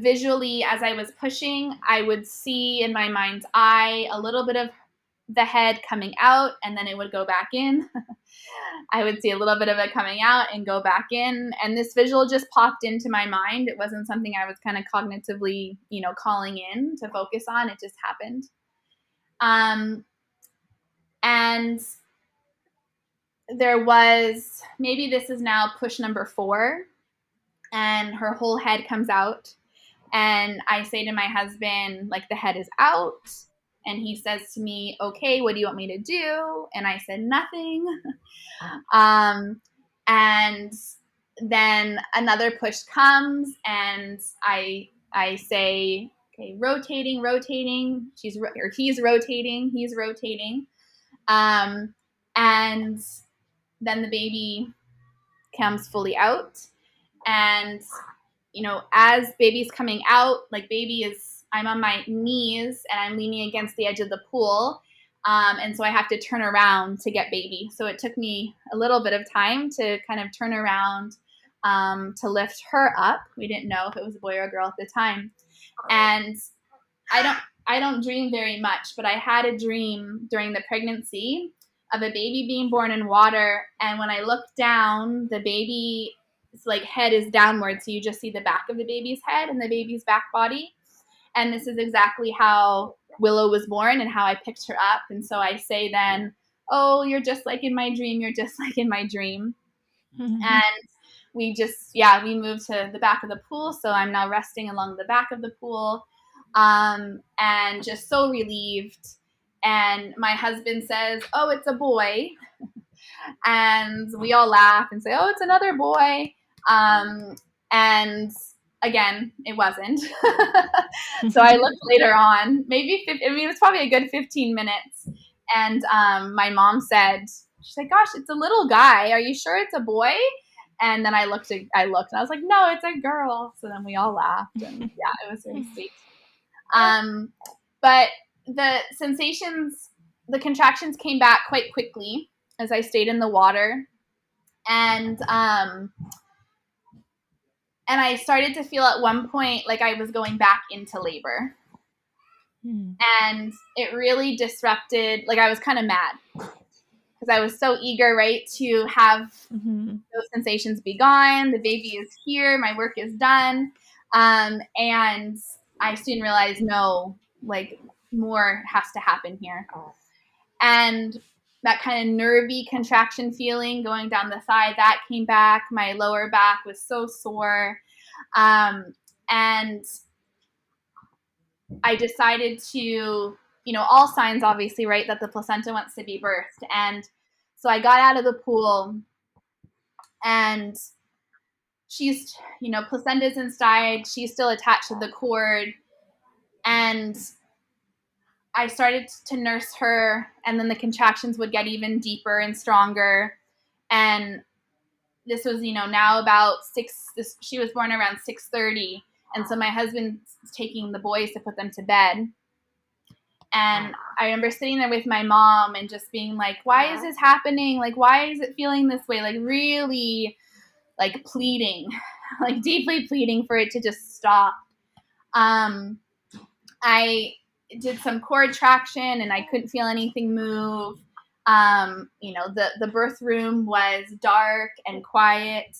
visually, as I was pushing, I would see in my mind's eye a little bit of the head coming out, and then it would go back in. I would see a little bit of it coming out and go back in. And this visual just popped into my mind. It wasn't something I was kind of cognitively, you know, calling in to focus on. It just happened. And there was, maybe this is now push number 4, and her whole head comes out. And I say to my husband, like, the head is out. And he says to me, okay, what do you want me to do? And I said, nothing. And then another push comes, and I say, okay, rotating. He's rotating. And then the baby comes fully out. And, you know, as baby's coming out, like, I'm on my knees and I'm leaning against the edge of the pool. And so I have to turn around to get baby. So it took me a little bit of time to kind of turn around to lift her up. We didn't know if it was a boy or a girl at the time. And I don't dream very much, but I had a dream during the pregnancy of a baby being born in water. And when I looked down, the baby's like head is downward. So you just see the back of the baby's head and the baby's back body. And this is exactly how Willow was born and how I picked her up. And so I say then, oh, you're just like in my dream. You're just like in my dream. Mhm. And we we moved to the back of the pool. So I'm now resting along the back of the pool, and just so relieved. And my husband says, "Oh, it's a boy." And we all laugh and say, "Oh, it's another boy." And again, it wasn't. So I looked later on, maybe, I mean, it was probably a good 15 minutes. And my mom said, she's like, "Gosh, it's a little guy. Are you sure it's a boy?" And then I looked and I was like, "No, it's a girl." So then we all laughed, and yeah, it was very sweet. But the sensations, the contractions came back quite quickly as I stayed in the water. And I started to feel at one point like I was going back into labor. And it really disrupted, like I was kind of mad because I was so eager, right, to have those sensations be gone. The baby is here. My work is done. And I soon realized, no, like more has to happen here. And that kind of nervy contraction feeling going down the thigh, that came back. My lower back was so sore. And I decided to, all signs obviously, right, that the placenta wants to be birthed. And so I got out of the pool, and she's, placenta's inside. She's still attached to the cord. And I started to nurse her, and then the contractions would get even deeper and stronger. And this was, now about she was born around 6:30. And so my husband's taking the boys to put them to bed. And I remember sitting there with my mom and just being like, "Why is this happening? Like, why is it feeling this way?" Like, really, like, pleading, like, deeply pleading for it to just stop. I did some cord traction, and I couldn't feel anything move. The birth room was dark and quiet.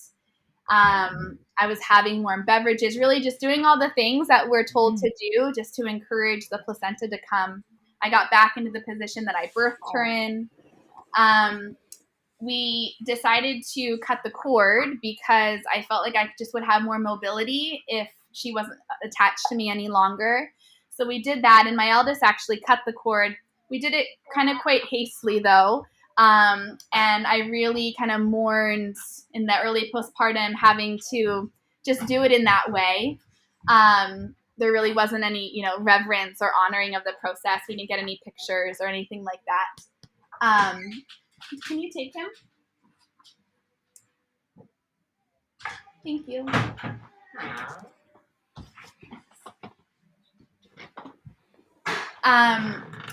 I was having warm beverages, really just doing all the things that we're told to do just to encourage the placenta to come. I got back into the position that I birthed her in. We decided to cut the cord because I felt like I just would have more mobility if she wasn't attached to me any longer. So we did that, and my eldest actually cut the cord. We did it kind of quite hastily, though. And I really kind of mourned in the early postpartum having to just do it in that way. There really wasn't any, reverence or honoring of the process. We didn't get any pictures or anything like that. Can you take him? Thank you.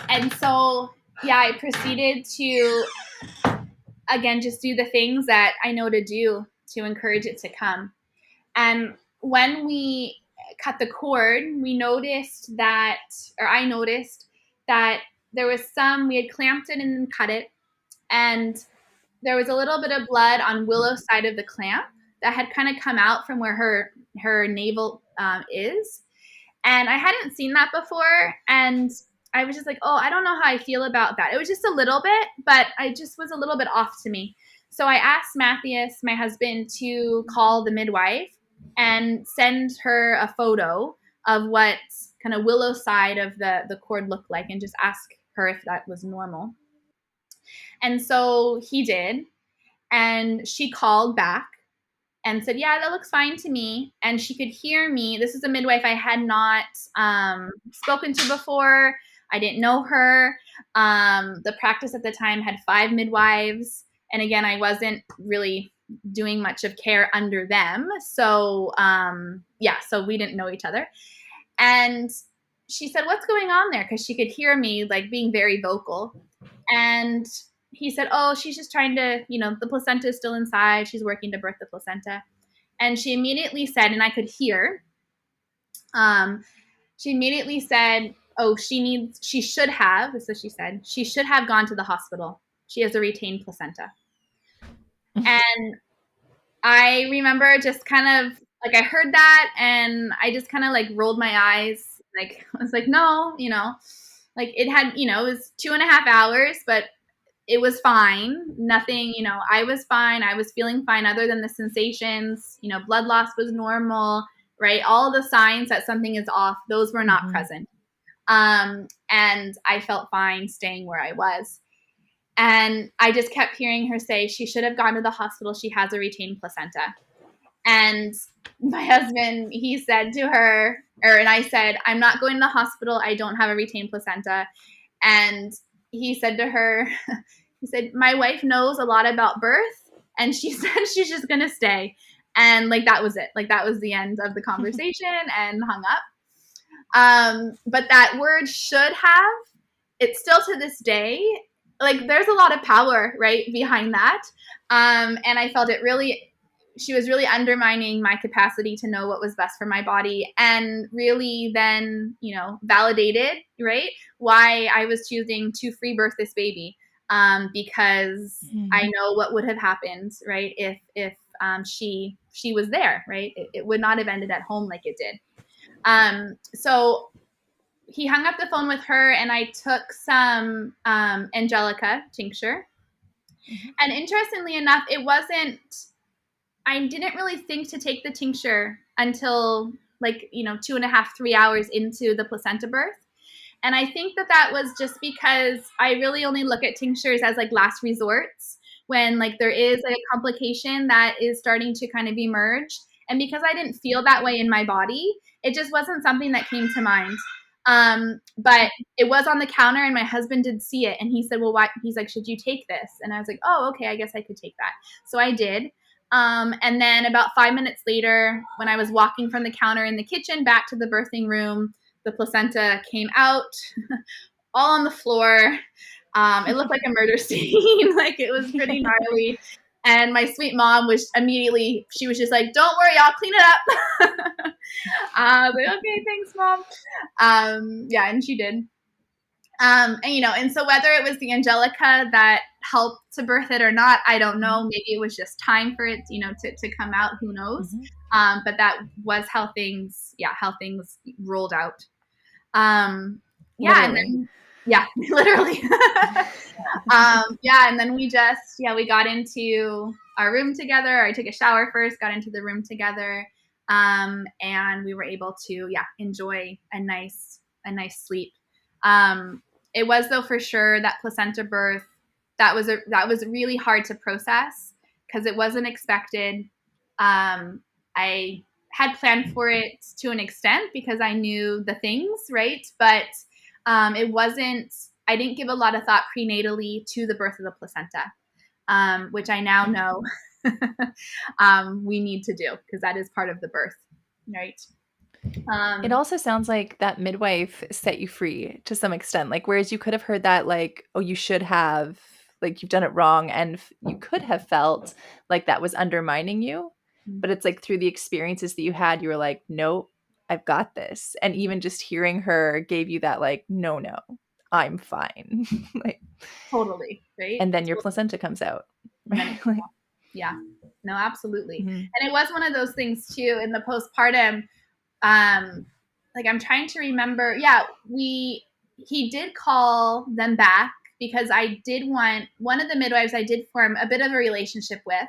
And so, yeah, I proceeded to, again, just do the things that I know to do to encourage it to come. And when we cut the cord, I noticed that there was we had clamped it and then cut it. And there was a little bit of blood on Willow's side of the clamp that had kind of come out from where her navel is. And I hadn't seen that before. And I was just like, "Oh, I don't know how I feel about that." It was just a little bit, but I just was a little bit off to me. So I asked Matthias, my husband, to call the midwife and send her a photo of what kind of Willow's side of the cord looked like, and just ask her if that was normal. And so he did. And she called back and said, "Yeah, that looks fine to me." And she could hear me. This is a midwife I had not spoken to before. I didn't know her. The practice at the time had 5 midwives. And again, I wasn't really doing much of care under them. So, so we didn't know each other. And she said, "What's going on there?" Because she could hear me, like, being very vocal. And he said, "Oh, she's just trying to, the placenta is still inside. She's working to birth the placenta." And she immediately said, and I could hear, she immediately said, "Oh, she should have," this is what she said, "she should have gone to the hospital. She has a retained placenta." And I remember just kind of, like, I heard that, and I just kind of, like, rolled my eyes. Like, I was like, "No, like, it had, it was 2.5 hours, but it was fine. Nothing, I was fine. I was feeling fine other than the sensations. Blood loss was normal, right? All the signs that something is off, those were not present. And I felt fine staying where I was. And I just kept hearing her say she should have gone to the hospital. She has a retained placenta. And my husband, he said to her, and I said, I'm not going to the hospital. I don't have a retained placenta. And he said to her, he said, my wife knows a lot about birth, and she said she's just going to stay. And like, that was it. Like, that was the end of the conversation, and hung up. But that word should have, it's still to this day, like, there's a lot of power, right, behind that. And I felt she was really undermining my capacity to know what was best for my body, and really then, validated, right, why I was choosing to free birth this baby. Because I know what would have happened, right, if she was there, right? It would not have ended at home like it did. So he hung up the phone with her, and I took some Angelica tincture. And interestingly enough, I didn't really think to take the tincture until 2.5, 3 hours into the placenta birth. And I think that was just because I really only look at tinctures as like last resorts when there is a complication that is starting to kind of emerge. And because I didn't feel that way in my body, it just wasn't something that came to mind. But it was on the counter, and my husband did see it, and he said, well, why? He's like, should you take this? And I was like, oh, okay, I guess I could take that. So I did. And then about 5 minutes later, when I was walking from the counter in the kitchen back to the birthing room, the placenta came out all on the floor. It looked like a murder scene. Like, it was pretty gnarly. And my sweet mom she was just like, don't worry, I'll clean it up. I was like, okay, thanks, Mom. Yeah, and she did. And so whether it was the Angelica that helped to birth it or not, I don't know. Maybe it was just time for it, to come out. Who knows? But that was how things rolled out. Literally. Literally. And then we got into our room together. I took a shower first, got into the room together, and we were able to enjoy a nice sleep. It was, though, for sure, that placenta birth, that was really hard to process because it wasn't expected. I had planned for it to an extent because I knew the things, right? But it wasn't, I didn't give a lot of thought prenatally to the birth of the placenta, which I now know we need to do because that is part of the birth, right? It also sounds like that midwife set you free to some extent. Like, whereas you could have heard that, like, oh, you should have, like, you've done it wrong. And you could have felt like that was undermining you. But it's like through the experiences that you had, you were like, nope, I've got this. And even just hearing her gave you that, like, no, I'm fine. Like, totally. Right. And then your placenta comes out. Right? Yeah. No, absolutely. And it was one of those things too in the postpartum. Like, I'm trying to remember. Yeah, he did call them back because I did want one of the midwives I did form a bit of a relationship with.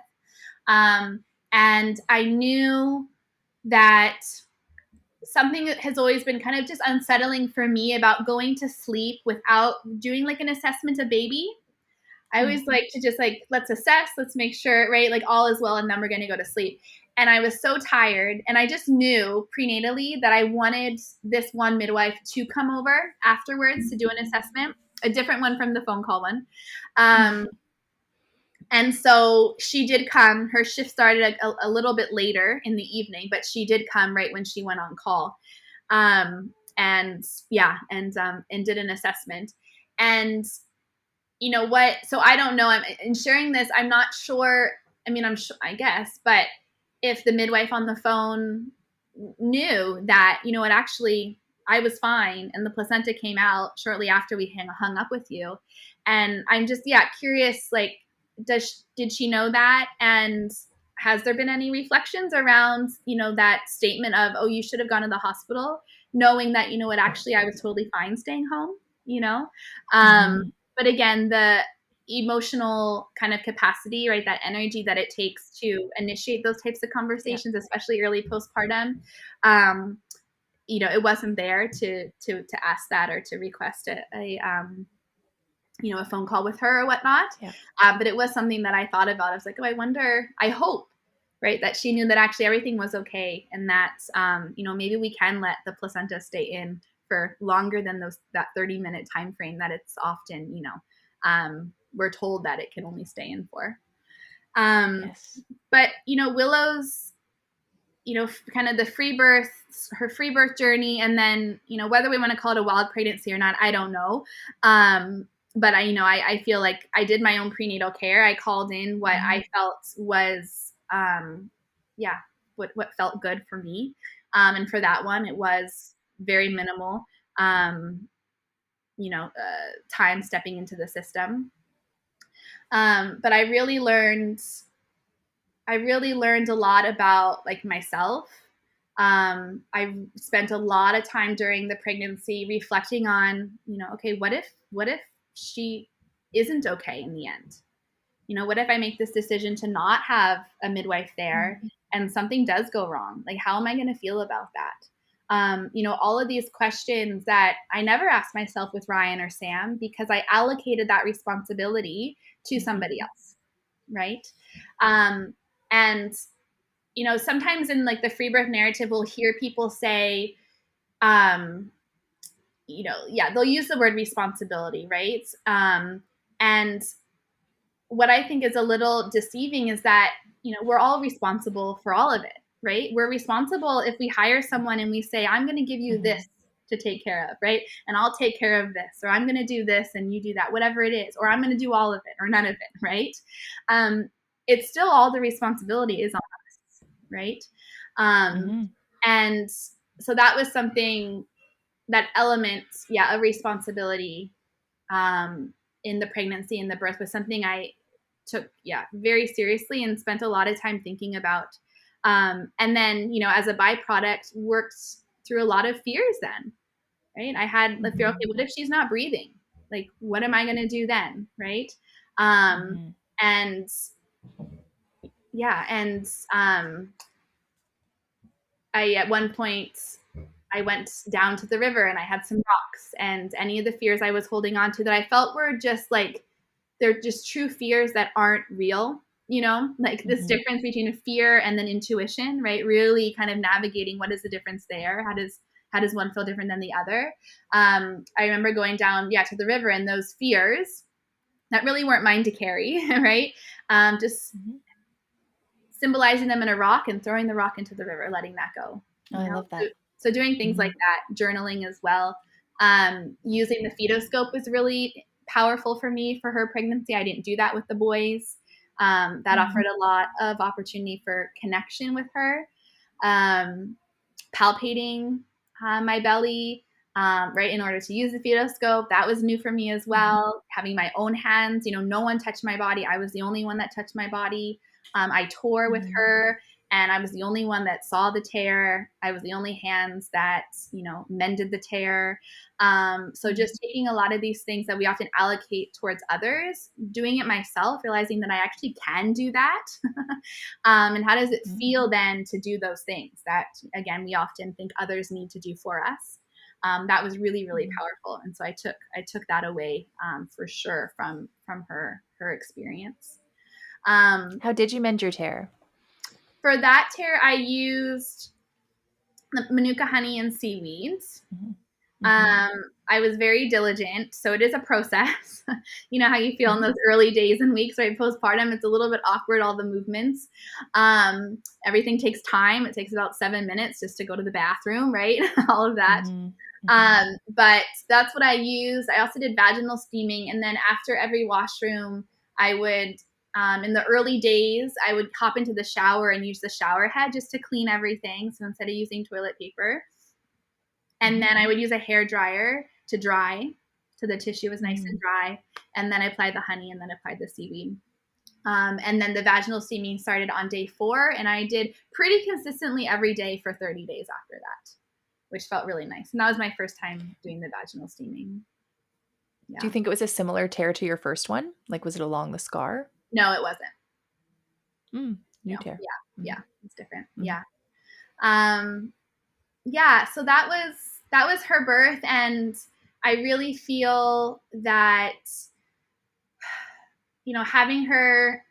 And I knew that something that has always been kind of just unsettling for me about going to sleep without doing like an assessment of baby. I always like to just let's assess, let's make sure, right? Like all is well and then we're going to go to sleep. And I was so tired and I just knew prenatally that I wanted this one midwife to come over afterwards to do an assessment, a different one from the phone call one. And so she did come. Her shift started a little bit later in the evening, but she did come right when she went on call. And did an assessment. And you know what? So I don't know. In sharing this, I'm not sure. I mean, I'm sure, I guess, but if the midwife on the phone knew that, you know what, actually I was fine and the placenta came out shortly after we hung up with you. And I'm just, curious, like, did she know that? And has there been any reflections around, you know, that statement of, oh, you should have gone to the hospital, knowing that, you know what, actually I was totally fine staying home, you know? But again, emotional kind of capacity, right? That energy that it takes to initiate those types of conversations, especially early postpartum. It wasn't there to ask that or to request a phone call with her or whatnot. Yeah. But it was something that I thought about. I was like, oh, I hope, right, that she knew that actually everything was okay, and that, maybe we can let the placenta stay in for longer than that 30-minute time frame that it's often, we're told that it can only stay in for. Yes. But, Willow's, kind of her free birth journey, and then, whether we want to call it a wild pregnancy or not, I don't know. But I feel like I did my own prenatal care. I called in what I felt was, what felt good for me. And for that one, it was very minimal, time stepping into the system. But I really learned a lot about like myself. I spent a lot of time during the pregnancy reflecting on, okay, what if she isn't okay in the end? What if I make this decision to not have a midwife there and something does go wrong? Like, how am I going to feel about that? All of these questions that I never asked myself with Ryan or Sam, because I allocated that responsibility to somebody else, right? And sometimes in like the free birth narrative, we'll hear people say, they'll use the word responsibility, right? And what I think is a little deceiving is that, we're all responsible for all of it, right? We're responsible if we hire someone and we say, I'm going to give you this to take care of, right? And I'll take care of this, or I'm going to do this and you do that, whatever it is, or I'm going to do all of it or none of it, right? It's still all the responsibility is on us, right? And so that was something, that element, of responsibility in the pregnancy and the birth was something I took, very seriously and spent a lot of time thinking about. And then, as a byproduct, worked through a lot of fears then, right? I had the fear, okay, what if she's not breathing? Like, what am I going to do then, right? And I, at one point, I went down to the river and I had some rocks, and any of the fears I was holding on to that I felt were just like, they're just true fears that aren't real, like this difference between a fear and then intuition, right? Really kind of navigating what is the difference there? How does one feel different than the other? I remember going down, to the river, and those fears that really weren't mine to carry, right? Just symbolizing them in a rock and throwing the rock into the river, letting that go. I love that. So doing things like that, journaling as well. Using the fetoscope was really powerful for me for her pregnancy. I didn't do that with the boys. That offered a lot of opportunity for connection with her. Palpating my belly, right, in order to use the fetoscope. That was new for me as well. Having my own hands, no one touched my body. I was the only one that touched my body. I tore with her, and I was the only one that saw the tear. I was the only hands that, mended the tear. So just taking a lot of these things that we often allocate towards others, doing it myself, realizing that I actually can do that. And how does it feel then to do those things that, again, we often think others need to do for us? That was really, really powerful. And so I took that away, for sure, from her experience. How did you mend your tear? For that tear, I used manuka honey and seaweed. I was very diligent, so it is a process. You know how you feel in those early days and weeks, right? Postpartum, it's a little bit awkward, all the movements. Everything takes time. It takes about 7 minutes just to go to the bathroom, right? All of that. But that's what I used. I also did vaginal steaming, and then after every washroom, I would, in the early days, I would hop into the shower and use the shower head just to clean everything. So instead of using toilet paper, and then I would use a hair dryer to dry, so the tissue was nice and dry. And then I applied the honey and then applied the seaweed. And then the vaginal steaming started on day 4, and I did pretty consistently every day for 30 days after that, which felt really nice. And that was my first time doing the vaginal steaming. Do you think it was a similar tear to your first one? Like, was it along the scar? No, it wasn't. New No. tear. Yeah. It's different. Mm-hmm. Yeah. Yeah. So that was her birth. And I really feel that, having her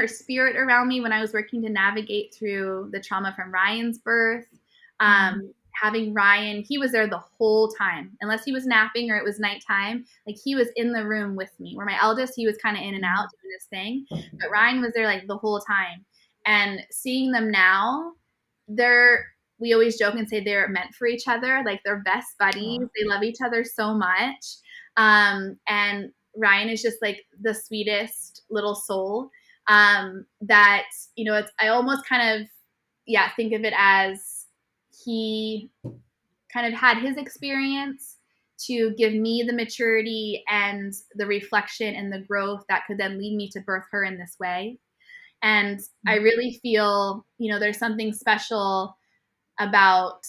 spirit around me when I was working to navigate through the trauma from Ryan's birth. Having Ryan, he was there the whole time, unless he was napping or it was nighttime. Like, he was in the room with me. Where my eldest, he was kind of in and out doing this thing, but Ryan was there like the whole time. And seeing them now, we always joke and say they're meant for each other. Like, they're best buddies. They love each other so much. And Ryan is just like the sweetest little soul. That, I almost kind of, think of it as he kind of had his experience to give me the maturity and the reflection and the growth that could then lead me to birth her in this way. And I really feel, there's something special about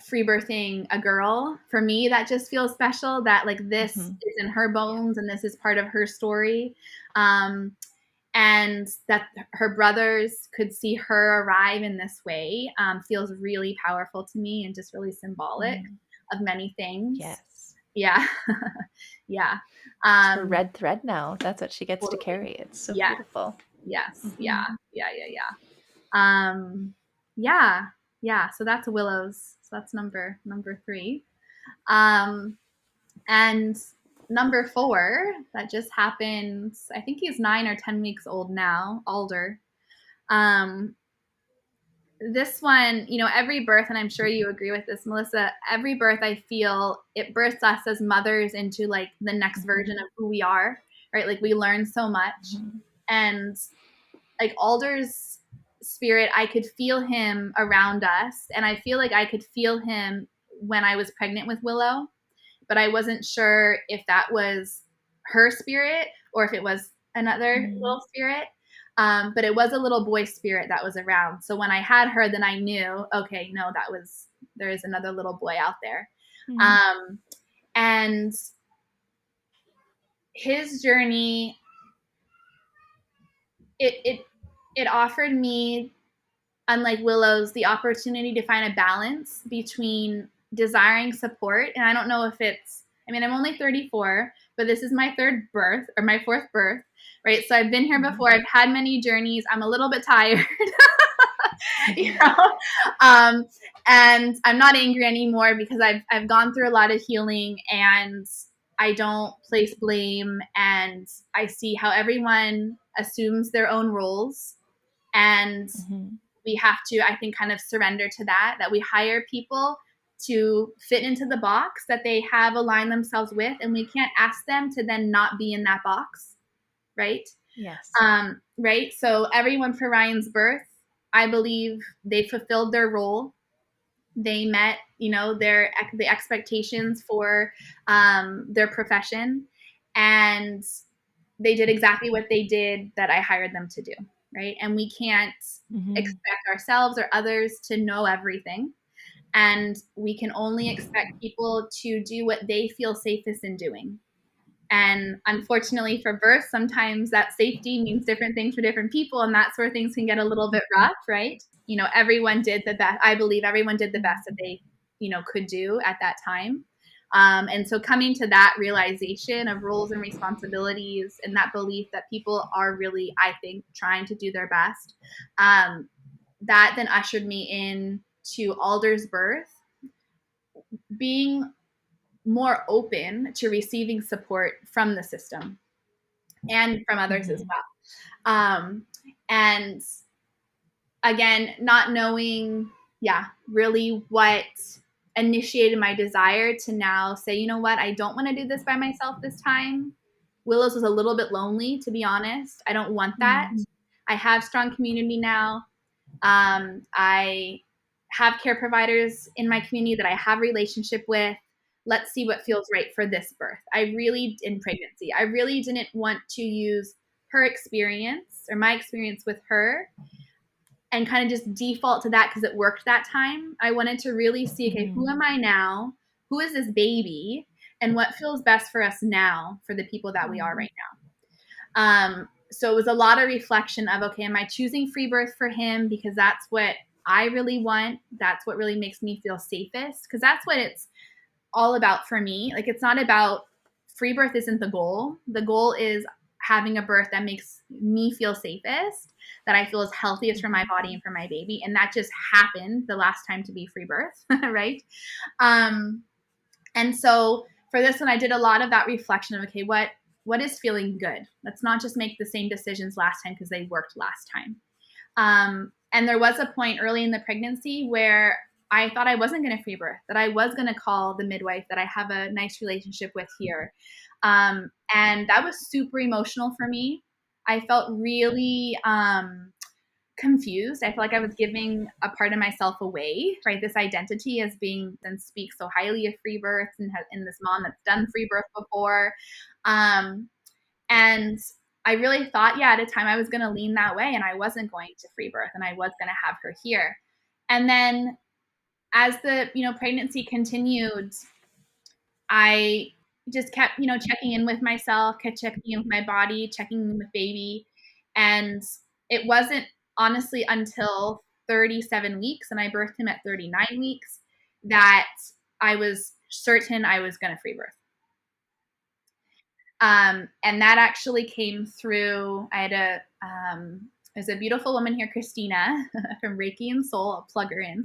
free birthing a girl. For me, that just feels special, that like this is in her bones and this is part of her story. And that her brothers could see her arrive in this way feels really powerful to me and just really symbolic of many things. Yes. Yeah. Yeah. It's her red thread now. That's what she gets to carry. It's so beautiful. Yes. Yeah. Yeah. So that's Willow's. So that's number 3. And number 4, that just happened, I think he's 9 or 10 weeks old now, Alder. This one, every birth, and I'm sure you agree with this, Melissa, every birth, I feel it births us as mothers into like the next version of who we are, right? Like, we learn so much. And like Alder's spirit, I could feel him around us. And I feel like I could feel him when I was pregnant with Willow, but I wasn't sure if that was her spirit or if it was another little spirit. But it was a little boy spirit that was around. So when I had her, then I knew, okay, no, there is another little boy out there. And his journey, it offered me, unlike Willow's, the opportunity to find a balance between desiring support. And I don't know if I'm only 34, but this is my 4th birth, right? So I've been here before. I've had many journeys. I'm a little bit tired, and I'm not angry anymore because I've gone through a lot of healing, and I don't place blame, and I see how everyone assumes their own roles, and we have to, I think, kind of surrender to that we hire people to fit into the box that they have aligned themselves with, and we can't ask them to then not be in that box, right? Yes. Right? So everyone for Ryan's birth, I believe they fulfilled their role. They met, the expectations for their profession, and they did exactly what they did that I hired them to do, right? And we can't expect ourselves or others to know everything. And we can only expect people to do what they feel safest in doing. And unfortunately for birth, sometimes that safety means different things for different people, and that's where things can get a little bit rough, right? Everyone did the best. I believe everyone did the best that they, could do at that time. And so coming to that realization of roles and responsibilities and that belief that people are really, I think, trying to do their best, that then ushered me in to Alder's birth, being more open to receiving support from the system and from others as well. And again, not knowing, really what initiated my desire to now say, you know what, I don't want to do this by myself this time. Willow's was a little bit lonely, to be honest. I don't want that. I have strong community now. I have care providers in my community that I have relationship with. Let's see what feels right for this birth. In pregnancy, I really didn't want to use her experience or my experience with her and kind of just default to that because it worked that time. I wanted to really see, okay, who am I now? Who is this baby? and what feels best for us now for the people that we are right now. So it was a lot of reflection of, okay, am I choosing free birth for him because that's what I really want? That's what really makes me feel safest, because that's what it's all about for me. Like, it's not about, free birth isn't the goal. The goal is having a birth that makes me feel safest, that I feel is healthiest for my body and for my baby. And that just happened the last time to be free birth, right? And so for this one, I did a lot of that reflection of, okay, what is feeling good? Let's not just make the same decisions last time because they worked last time. And there was a point early in the pregnancy where I thought I wasn't going to free birth, that I was going to call the midwife that I have a nice relationship with here. And that was super emotional for me. I felt really confused. I felt like I was giving a part of myself away, right? This identity as being, and speak so highly of free birth and this mom that's done free birth before. And I really thought, at a time I was going to lean that way, and I wasn't going to free birth, and I was going to have her here. And then as the, pregnancy continued, I just kept, checking in with myself, kept checking in with my body, checking in with baby. And it wasn't honestly until 37 weeks, and I birthed him at 39 weeks, that I was certain I was going to free birth. And that actually came through, I had there's a beautiful woman here, Christina, from Reiki and Soul. I'll plug her in.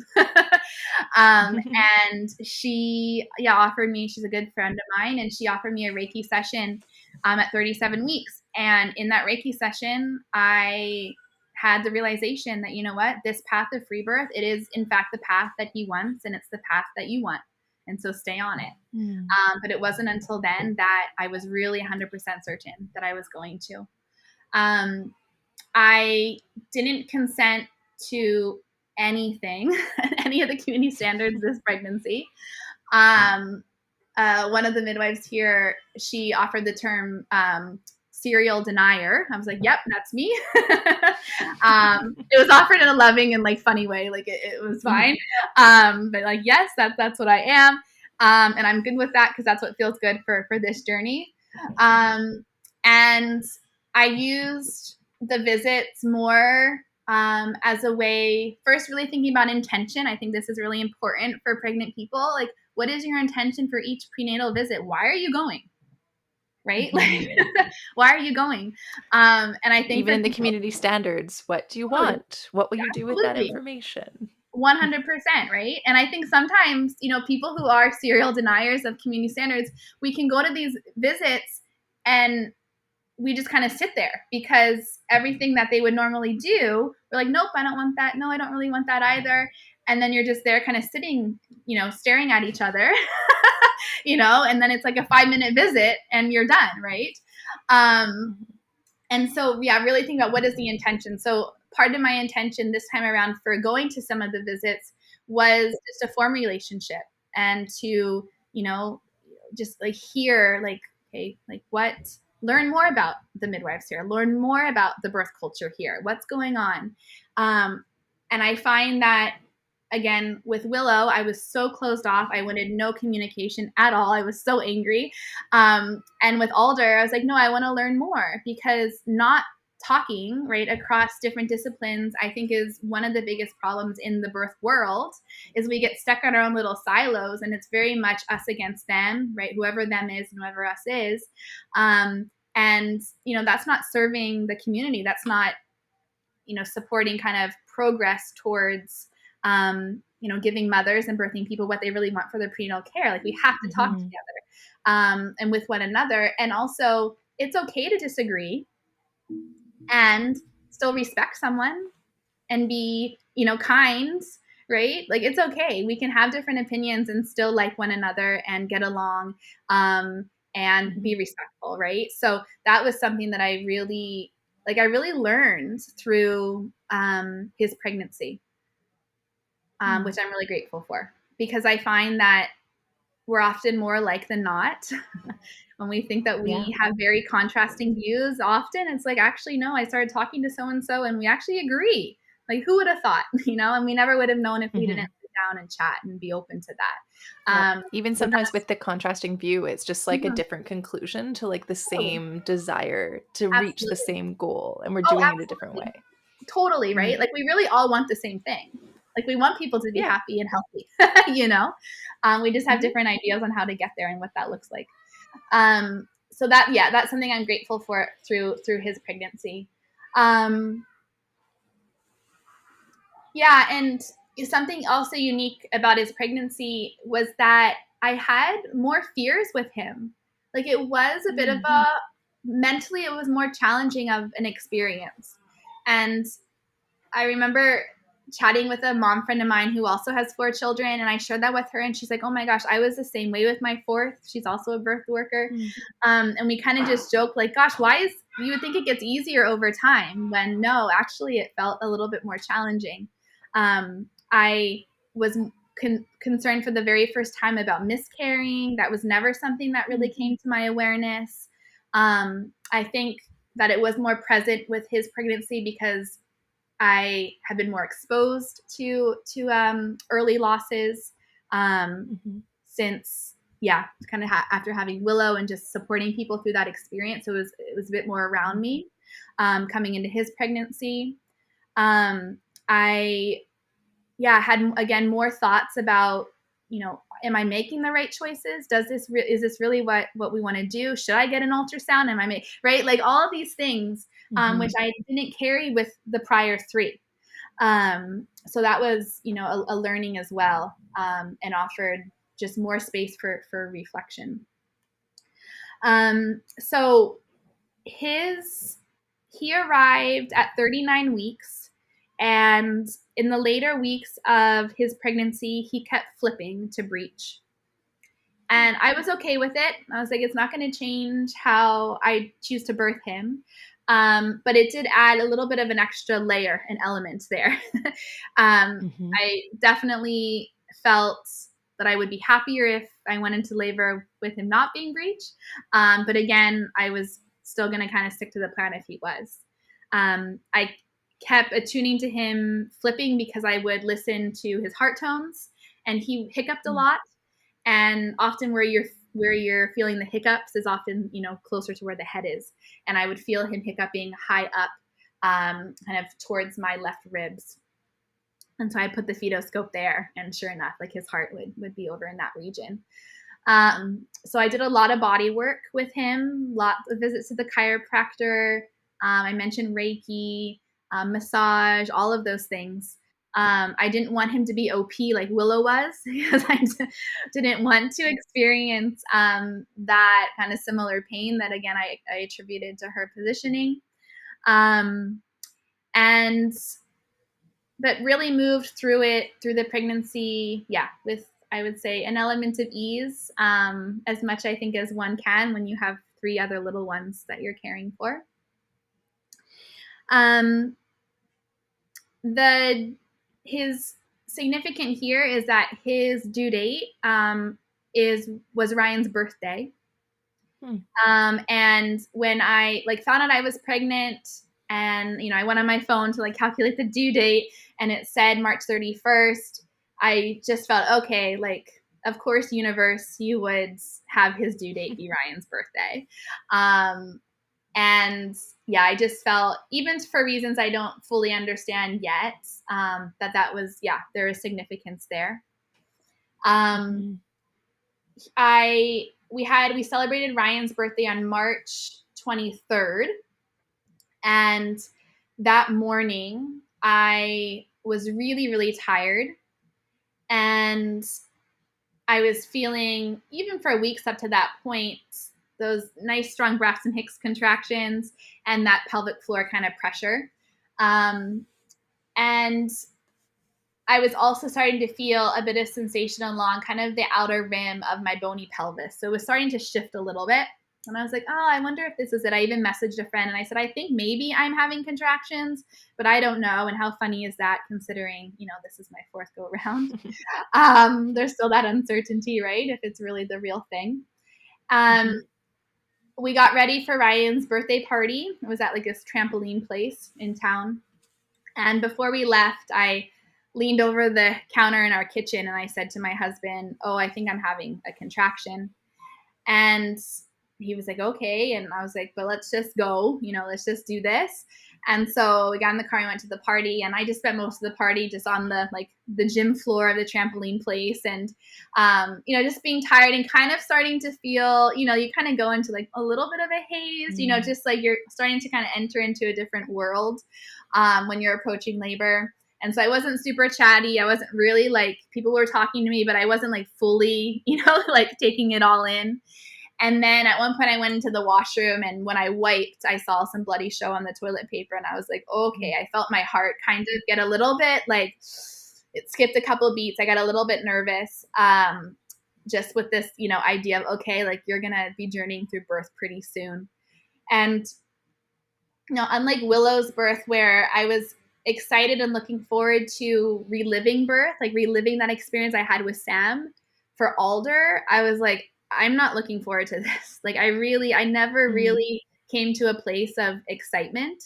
And she, offered me, she's a good friend of mine, and she offered me a Reiki session at 37 weeks. And in that Reiki session, I had the realization that, you know what, this path of free birth, it is in fact the path that he wants, and it's the path that you want. And so stay on it. But it wasn't until then that I was really 100% certain that I was going to. I didn't consent to anything, any of the community standards this pregnancy. One of the midwives here, she offered the term serial denier. I was like, yep, that's me. It was offered in a loving and funny way. It was fine. But yes, that's what I am. And I'm good with that because that's what feels good for this journey. And I used the visits more as a way, first really thinking about intention. I think this is really important for pregnant people. What is your intention for each prenatal visit? Why are you going? Right? Why are you going? And I think even in the community standards, what do you want? What will you do with that information? 100%, right? And I think sometimes, people who are serial deniers of community standards, we can go to these visits and we just kind of sit there because everything that they would normally do, we're like, nope, I don't want that. No, I don't really want that either. And then you're just there kind of sitting, staring at each other, and then it's like a 5-minute visit and you're done, right? And so, really think about what is the intention. So part of my intention this time around for going to some of the visits was just to form a relationship and to, just hear okay, what, learn more about the midwives here, learn more about the birth culture here, what's going on. And I find that, again, with Willow, I was so closed off. I wanted no communication at all. I was so angry. And with Alder, I was like, no, I want to learn more, because not talking, right, across different disciplines, I think is one of the biggest problems in the birth world, is we get stuck in our own little silos, and it's very much us against them, right? Whoever them is and whoever us is. And, that's not serving the community. That's not, supporting kind of progress towards, giving mothers and birthing people what they really want for their prenatal care. We have to talk together and with one another. And also, it's okay to disagree and still respect someone and be, kind, right? It's okay. We can have different opinions and still like one another and get along and be respectful, right? So that was something that I really learned through his pregnancy, which I'm really grateful for, because I find that we're often more alike than not. When we think that we have very contrasting views, often it's actually, no, I started talking to so-and-so and we actually agree. Who would have thought, and we never would have known if we didn't sit down and chat and be open to that. Even So sometimes with the contrasting view, it's just like a Mhm. different conclusion to like the Totally. same desire to reach the Absolutely. same goal, and we're Oh, doing it a different absolutely. way. Totally, right? Mhm. Like we really all want the same thing. Like we want people to be Yeah. happy and healthy, you know? We just have Mhm. different ideas on how to get there and what that looks like. So that, yeah, that's something I'm grateful for through his pregnancy. Um, yeah, and something also unique about his pregnancy was that I had more fears with him. Like it was a bit of a mentally, it was more challenging of an experience. And I remember chatting with a mom friend of mine who also has 4 children, and I shared that with her, and she's like, "Oh my gosh, I was the same way with my 4th." She's also a birth worker, Mm. and we kind of just joked like, "Gosh, why is you would think it gets easier over time?" When no, actually, it felt a little bit more challenging. I was concerned for the very first time about miscarrying. That was never something that really came to my awareness. I think that it was more present with his pregnancy because I have been more exposed to early losses since kind of after having Willow and just supporting people through that experience. So it was a bit more around me coming into his pregnancy. I had again more thoughts about, am I making the right choices? Is this really what we want to do? Should I get an ultrasound? Am I right? Like all of these things, which I didn't carry with the prior 3. So that was, a learning as well, and offered just more space for reflection. So he arrived at 39 weeks, and in the later weeks of his pregnancy, he kept flipping to breech. And I was okay with it. I was like, it's not going to change how I choose to birth him. But it did add a little bit of an extra layer and element there. I definitely felt that I would be happier if I went into labor with him not being breech. But again, I was still going to kind of stick to the plan if he was. I kept attuning to him flipping because I would listen to his heart tones, and he hiccuped a lot. And often where you're feeling the hiccups is often, closer to where the head is. And I would feel him hiccuping high up, kind of towards my left ribs. And so I put the fetoscope there, and sure enough, like his heart would be over in that region. So I did a lot of body work with him, lots of visits to the chiropractor. I mentioned Reiki, massage, all of those things. I didn't want him to be OP like Willow was because I didn't want to experience that kind of similar pain that, again, I attributed to her positioning. And but really moved through the pregnancy, with, I would say, an element of ease, as much, I think, as one can when you have 3 other little ones that you're caring for. His significant here is that his due date was Ryan's birthday. And when I found out I was pregnant, and I went on my phone to calculate the due date, and it said March 31st, I just felt, okay, of course, universe, you would have his due date be Ryan's birthday. And I just felt, even for reasons I don't fully understand yet, that was, there is significance there. We celebrated Ryan's birthday on March 23rd. And that morning, I was really, really tired. And I was feeling, even for weeks up to that point, those nice, strong Braxton Hicks contractions and that pelvic floor kind of pressure. And I was also starting to feel a bit of sensation along kind of the outer rim of my bony pelvis. So it was starting to shift a little bit. And I was like, oh, I wonder if this is it. I even messaged a friend and I said, I think maybe I'm having contractions, but I don't know. And how funny is that, considering, this is my 4th go around. There's still that uncertainty, right? If it's really the real thing. We got ready for Ryan's birthday party. It was at this trampoline place in town. And before we left, I leaned over the counter in our kitchen and I said to my husband, "Oh, I think I'm having a contraction." And he was like, "Okay." And I was like, "But let's just go, let's just do this." And so we got in the car and went to the party, and I just spent most of the party just on the gym floor of the trampoline place, and just being tired and kind of starting to feel, you kind of go into like a little bit of a haze, just like you're starting to kind of enter into a different world when you're approaching labor. And so I wasn't super chatty. I wasn't really like, people were talking to me, but I wasn't like fully, like taking it all in. And then at one point I went into the washroom, and when I wiped, I saw some bloody show on the toilet paper, and I was like, okay, I felt my heart kind of get a little bit like, it skipped a couple beats. I got a little bit nervous, just with this, idea of, okay, like you're going to be journeying through birth pretty soon. And, unlike Willow's birth, where I was excited and looking forward to reliving birth, like reliving that experience I had with Sam, for Alder, I was like, I'm not looking forward to this. Like I never really came to a place of excitement.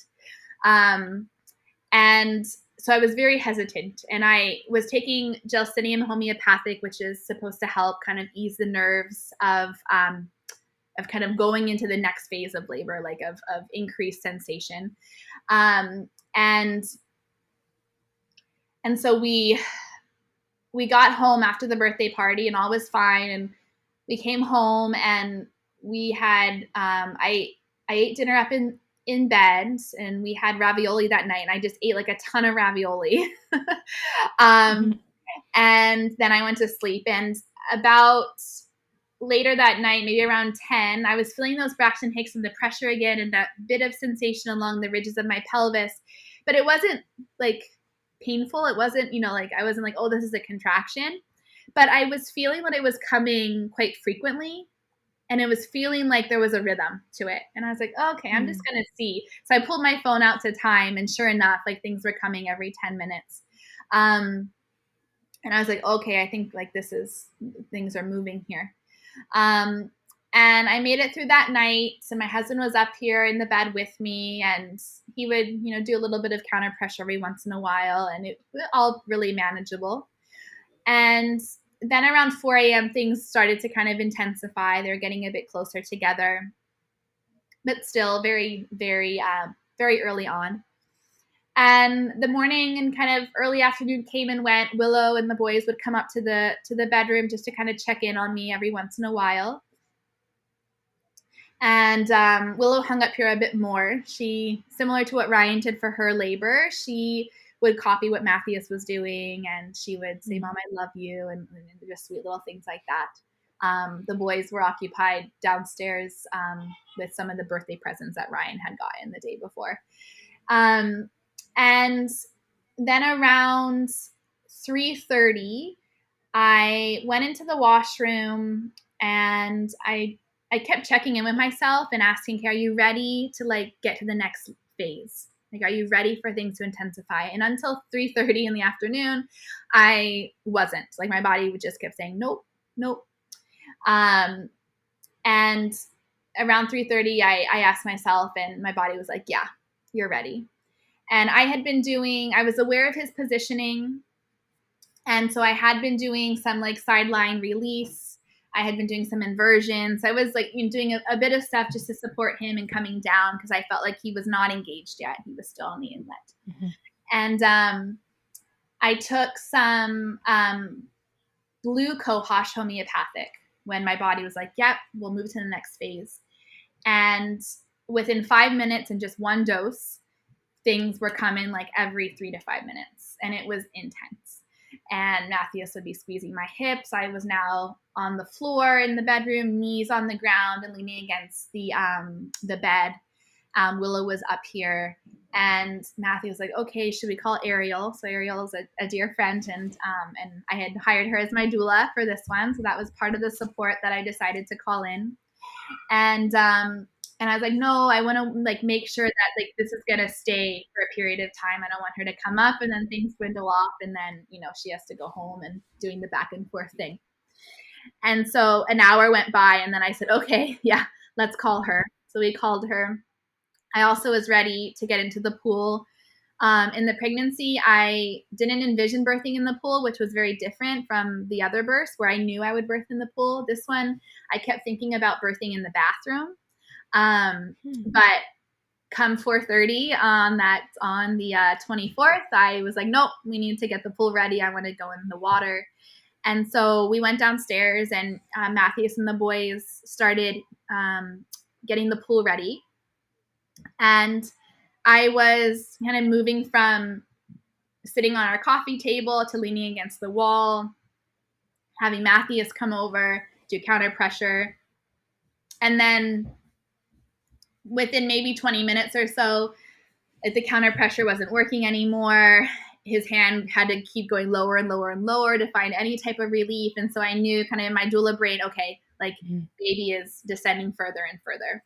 And so I was very hesitant, and I was taking Gelsinium homeopathic, which is supposed to help kind of ease the nerves of kind of going into the next phase of labor, like of increased sensation. And so we got home after the birthday party, and all was fine. And we came home, and we had I ate dinner up in bed, and we had ravioli that night, and I just ate like a ton of ravioli. And then I went to sleep, and about later that night, maybe around 10, I was feeling those Braxton Hicks and the pressure again, and that bit of sensation along the ridges of my pelvis, but it wasn't like painful. It wasn't, like I wasn't like, oh, this is a contraction, but I was feeling that it was coming quite frequently, and it was feeling like there was a rhythm to it. And I was like, oh, okay, I'm just going to see. So I pulled my phone out to time, and sure enough, like things were coming every 10 minutes. And I was like, okay, I think like things are moving here. And I made it through that night. So my husband was up here in the bed with me, and he would, do a little bit of counter pressure every once in a while, and it was all really manageable. And then around 4 a.m., things started to kind of intensify. They were getting a bit closer together, but still very, very, very early on. And the morning and kind of early afternoon came and went. Willow and the boys would come up to the bedroom just to kind of check in on me every once in a while. And Willow hung up here a bit more. She, similar to what Ryan did for her labor, she would copy what Matthias was doing, and she would say, Mom, I love you, and just sweet little things like that. The boys were occupied downstairs with some of the birthday presents that Ryan had gotten the day before. And then around 3:30, I went into the washroom, and I kept checking in with myself and asking, okay, are you ready to like get to the next phase? Like, are you ready for things to intensify? And until 3:30 in the afternoon, I wasn't. Like, my body would just kept saying, nope, nope. And around 3:30, I asked myself, and my body was like, yeah, you're ready. And I was aware of his positioning. And so I had been doing some like sideline release. I had been doing some inversions. I was like doing a bit of stuff just to support him and coming down, because I felt like he was not engaged yet. He was still on the inlet. Mm-hmm. And I took some blue cohosh homeopathic when my body was like, yep, we'll move to the next phase. And within 5 minutes and just one dose, things were coming like every 3 to 5 minutes, and it was intense. And Matthias would be squeezing my hips. I was now on the floor in the bedroom, knees on the ground and leaning against the bed. Willow was up here, and Matthew was like, okay, should we call Ariel? So Ariel is a dear friend, and I had hired her as my doula for this one. So that was part of the support that I decided to call in. And I was like, no, I want to like make sure that like this is gonna stay for a period of time. I don't want her to come up and then things dwindle off, and then she has to go home and doing the back and forth thing. And so an hour went by, and then I said, okay, yeah, let's call her. So we called her. I also was ready to get into the pool. In the pregnancy, I didn't envision birthing in the pool, which was very different from the other births where I knew I would birth in the pool. This one, I kept thinking about birthing in the bathroom. But come 4:30 on the 24th, I was like, nope, we need to get the pool ready. I want to go in the water. And so we went downstairs, and Matthias and the boys started getting the pool ready. And I was kind of moving from sitting on our coffee table to leaning against the wall, having Matthias come over, do counter pressure. And then within maybe 20 minutes or so, the counter pressure wasn't working anymore. His hand had to keep going lower and lower and lower to find any type of relief. And so I knew kind of in my doula brain, okay, like baby is descending further and further.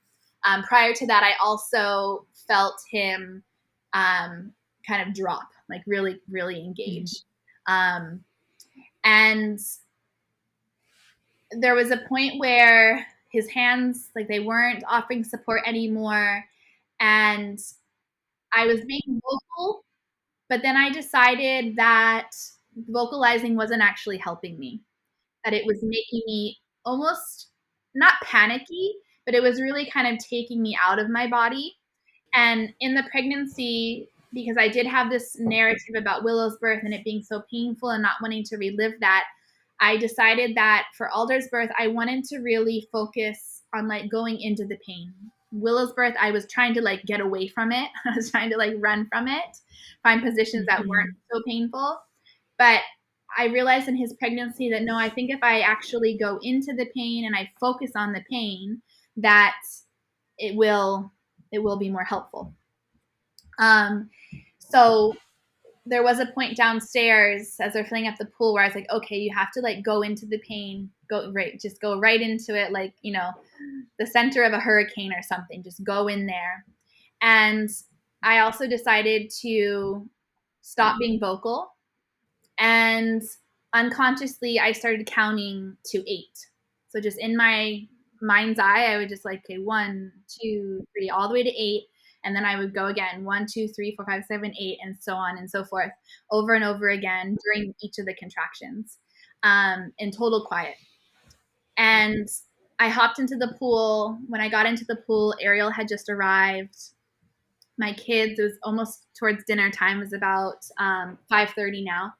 Prior to that, I also felt him kind of drop, like really, really engage. And there was a point where his hands, like they weren't offering support anymore. And I was being vocal, but then I decided that vocalizing wasn't actually helping me, that it was making me almost not panicky, but it was really kind of taking me out of my body. And in the pregnancy, because I did have this narrative about Willow's birth and it being so painful and not wanting to relive that, I decided that for Alder's birth, I wanted to really focus on like going into the pain. Willow's birth, I was trying to like get away from it. I was trying to like run from it, find positions that weren't so painful. But I realized in his pregnancy that no, I think if I actually go into the pain and I focus on the pain, that it will be more helpful. So there was a point downstairs as they're filling up the pool where I was like, okay, you have to like go into the pain, go right into it, like, you know, the center of a hurricane or something, just go in there. And I also decided to stop being vocal, and unconsciously I started counting to 8. So just in my mind's eye, I would just like, okay, 1, 2, 3, all the way to 8. And then I would go again, 1, 2, 3, 4, 5, 7, 8, and so on and so forth, over and over again during each of the contractions, in total quiet. And I hopped into the pool. When I got into the pool, Ariel had just arrived. My kids, it was almost towards dinner time, it was about 5:30 now.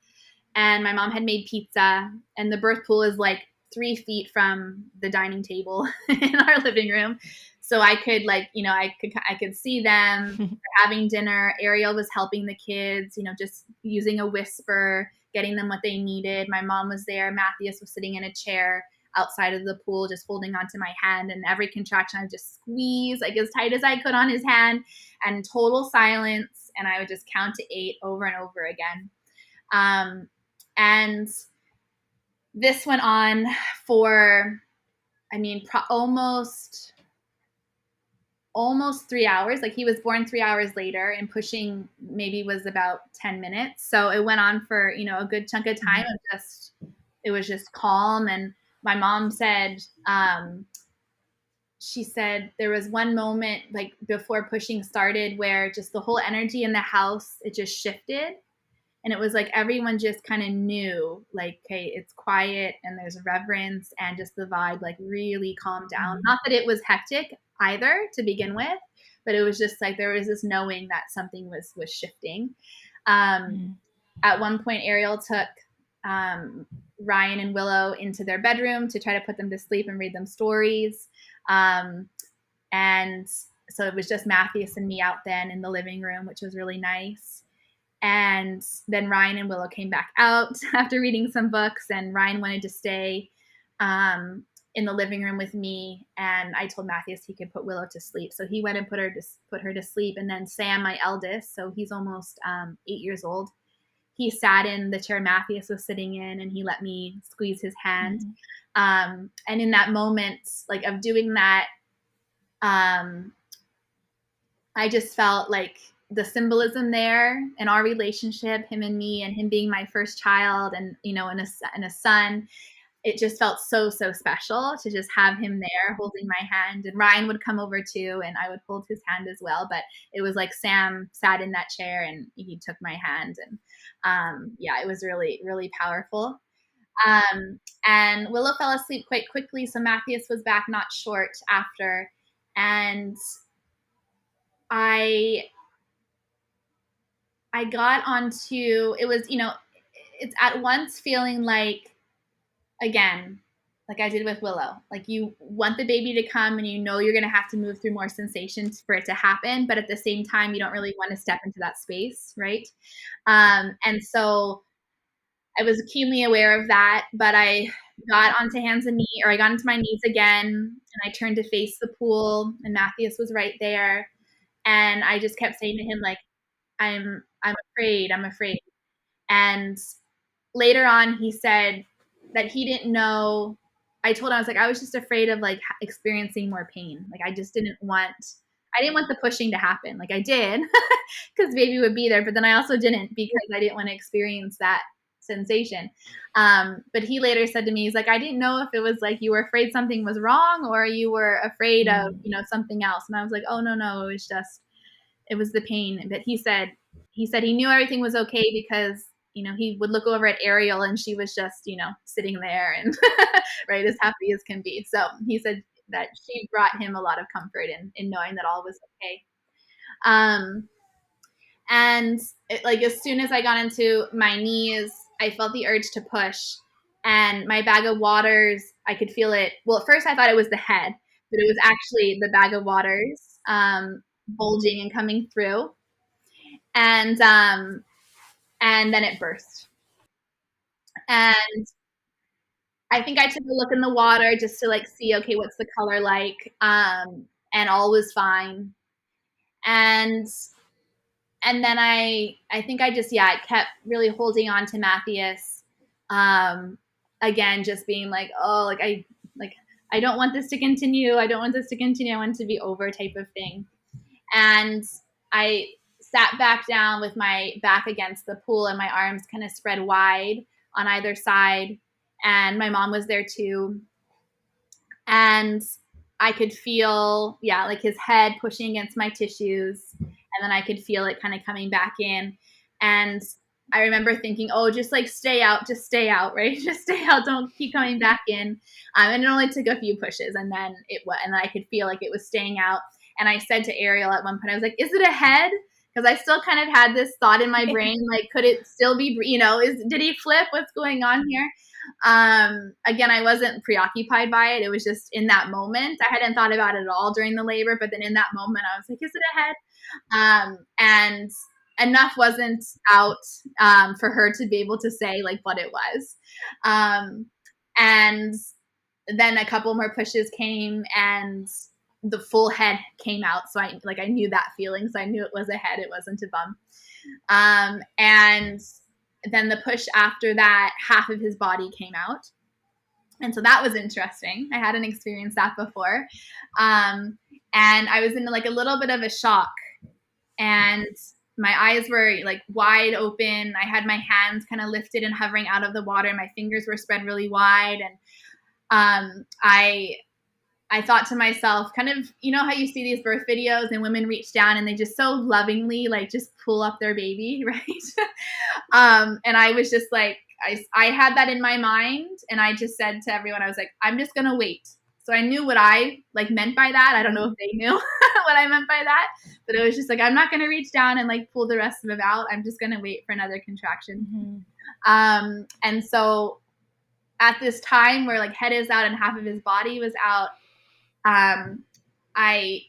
And my mom had made pizza, and the birth pool is like 3 feet from the dining table in our living room. So I could like, you know, I could see them having dinner. Ariel was helping the kids, you know, just using a whisper, getting them what they needed. My mom was there. Matthias was sitting in a chair outside of the pool, just holding onto my hand. And every contraction I would just squeeze like as tight as I could on his hand, and total silence. And I would just count to 8 over and over again. And this went on for, I mean, almost 3 hours. Like he was born 3 hours later, and pushing maybe was about 10 minutes. So it went on for, you know, a good chunk of time. It was just calm. And my mom said, she said there was one moment like before pushing started where just the whole energy in the house, it just shifted. And it was like everyone just kind of knew, like, hey, it's quiet and there's reverence, and just the vibe like really calmed down. Not that it was hectic either to begin with, but it was just like there was this knowing that something was shifting. At one point, Ariel took Ryan and Willow into their bedroom to try to put them to sleep and read them stories. And so it was just Matthias and me out then in the living room, which was really nice. And then Ryan and Willow came back out after reading some books, and Ryan wanted to stay in the living room with me. And I told Matthias he could put Willow to sleep. So he went and put her to sleep. And then Sam, my eldest, so he's almost 8 years old, he sat in the chair Matthias was sitting in, and he let me squeeze his hand. And in that moment, like of doing that, I just felt like the symbolism there in our relationship, him and me, and him being my first child, and, you know, and a son, it just felt so special to just have him there holding my hand. And Ryan would come over too, and I would hold his hand as well. But it was like Sam sat in that chair and he took my hand, and yeah, it was really powerful. And Willow fell asleep quite quickly, so Matthias was back not short after, and I got onto, it was, it's at once feeling like, again, like I did with Willow, like you want the baby to come and you're going to have to move through more sensations for it to happen. But at the same time, you don't really want to step into that space. Right. And so I was keenly aware of that, but I got onto I got into my knees again, and I turned to face the pool, and Matthias was right there. And I just kept saying to him, like, I'm afraid. And later on, he said that he didn't know. I told him, I was like, I was just afraid of like experiencing more pain. Like I didn't want the pushing to happen. Like I did because baby would be there, but then I also didn't because I didn't want to experience that sensation. But he later said to me, he's like, I didn't know if it was like you were afraid something was wrong or you were afraid of, something else. And I was like, oh, no, it was the pain. But he said he knew everything was okay because he would look over at Ariel and she was just, sitting there and right, as happy as can be. So he said that she brought him a lot of comfort in knowing that all was okay. And like as soon as I got into my knees, I felt the urge to push, and my bag of waters, I could feel it. Well, at first I thought it was the head, but it was actually the bag of waters bulging and coming through, and then it burst. And I think I took a look in the water just to like see, okay, what's the color like, and all was fine. And then I think I just, I kept really holding on to Matthias. Again, just being like, oh, like I don't want this to continue. I don't want this to continue. I want it to be over type of thing. And I sat back down with my back against the pool and my arms kind of spread wide on either side. And my mom was there too. And I could feel, like his head pushing against my tissues. And then I could feel it kind of coming back in. And I remember thinking, oh, just like stay out, right? Just stay out. Don't keep coming back in. And it only took a few pushes, and then I could feel like it was staying out. And I said to Ariel at one point, I was like, is it a head? Because I still kind of had this thought in my brain, like, could it still be, did he flip? What's going on here? Again, I wasn't preoccupied by it. It was just in that moment. I hadn't thought about it at all during the labor, but then in that moment, I was like, is it a head? And enough wasn't out for her to be able to say like what it was. And then a couple more pushes came and the full head came out. So I knew that feeling. So I knew it was a head. It wasn't a bum. And then the push after that, half of his body came out. And so that was interesting. I hadn't experienced that before. And I was in like a little bit of a shock. And my eyes were like wide open. I had my hands kind of lifted and hovering out of the water. My fingers were spread really wide. And I thought to myself, kind of, how you see these birth videos and women reach down and they just so lovingly like just pull up their baby, right? And I was just like, I had that in my mind, and I just said to everyone, I was like, I'm just gonna wait. So I knew what I like meant by that. I don't know if they knew what I meant by that, but it was just like, I'm not gonna reach down and like pull the rest of them out. I'm just gonna wait for another contraction. Mm-hmm. And so at this time where like head is out and half of his body was out, I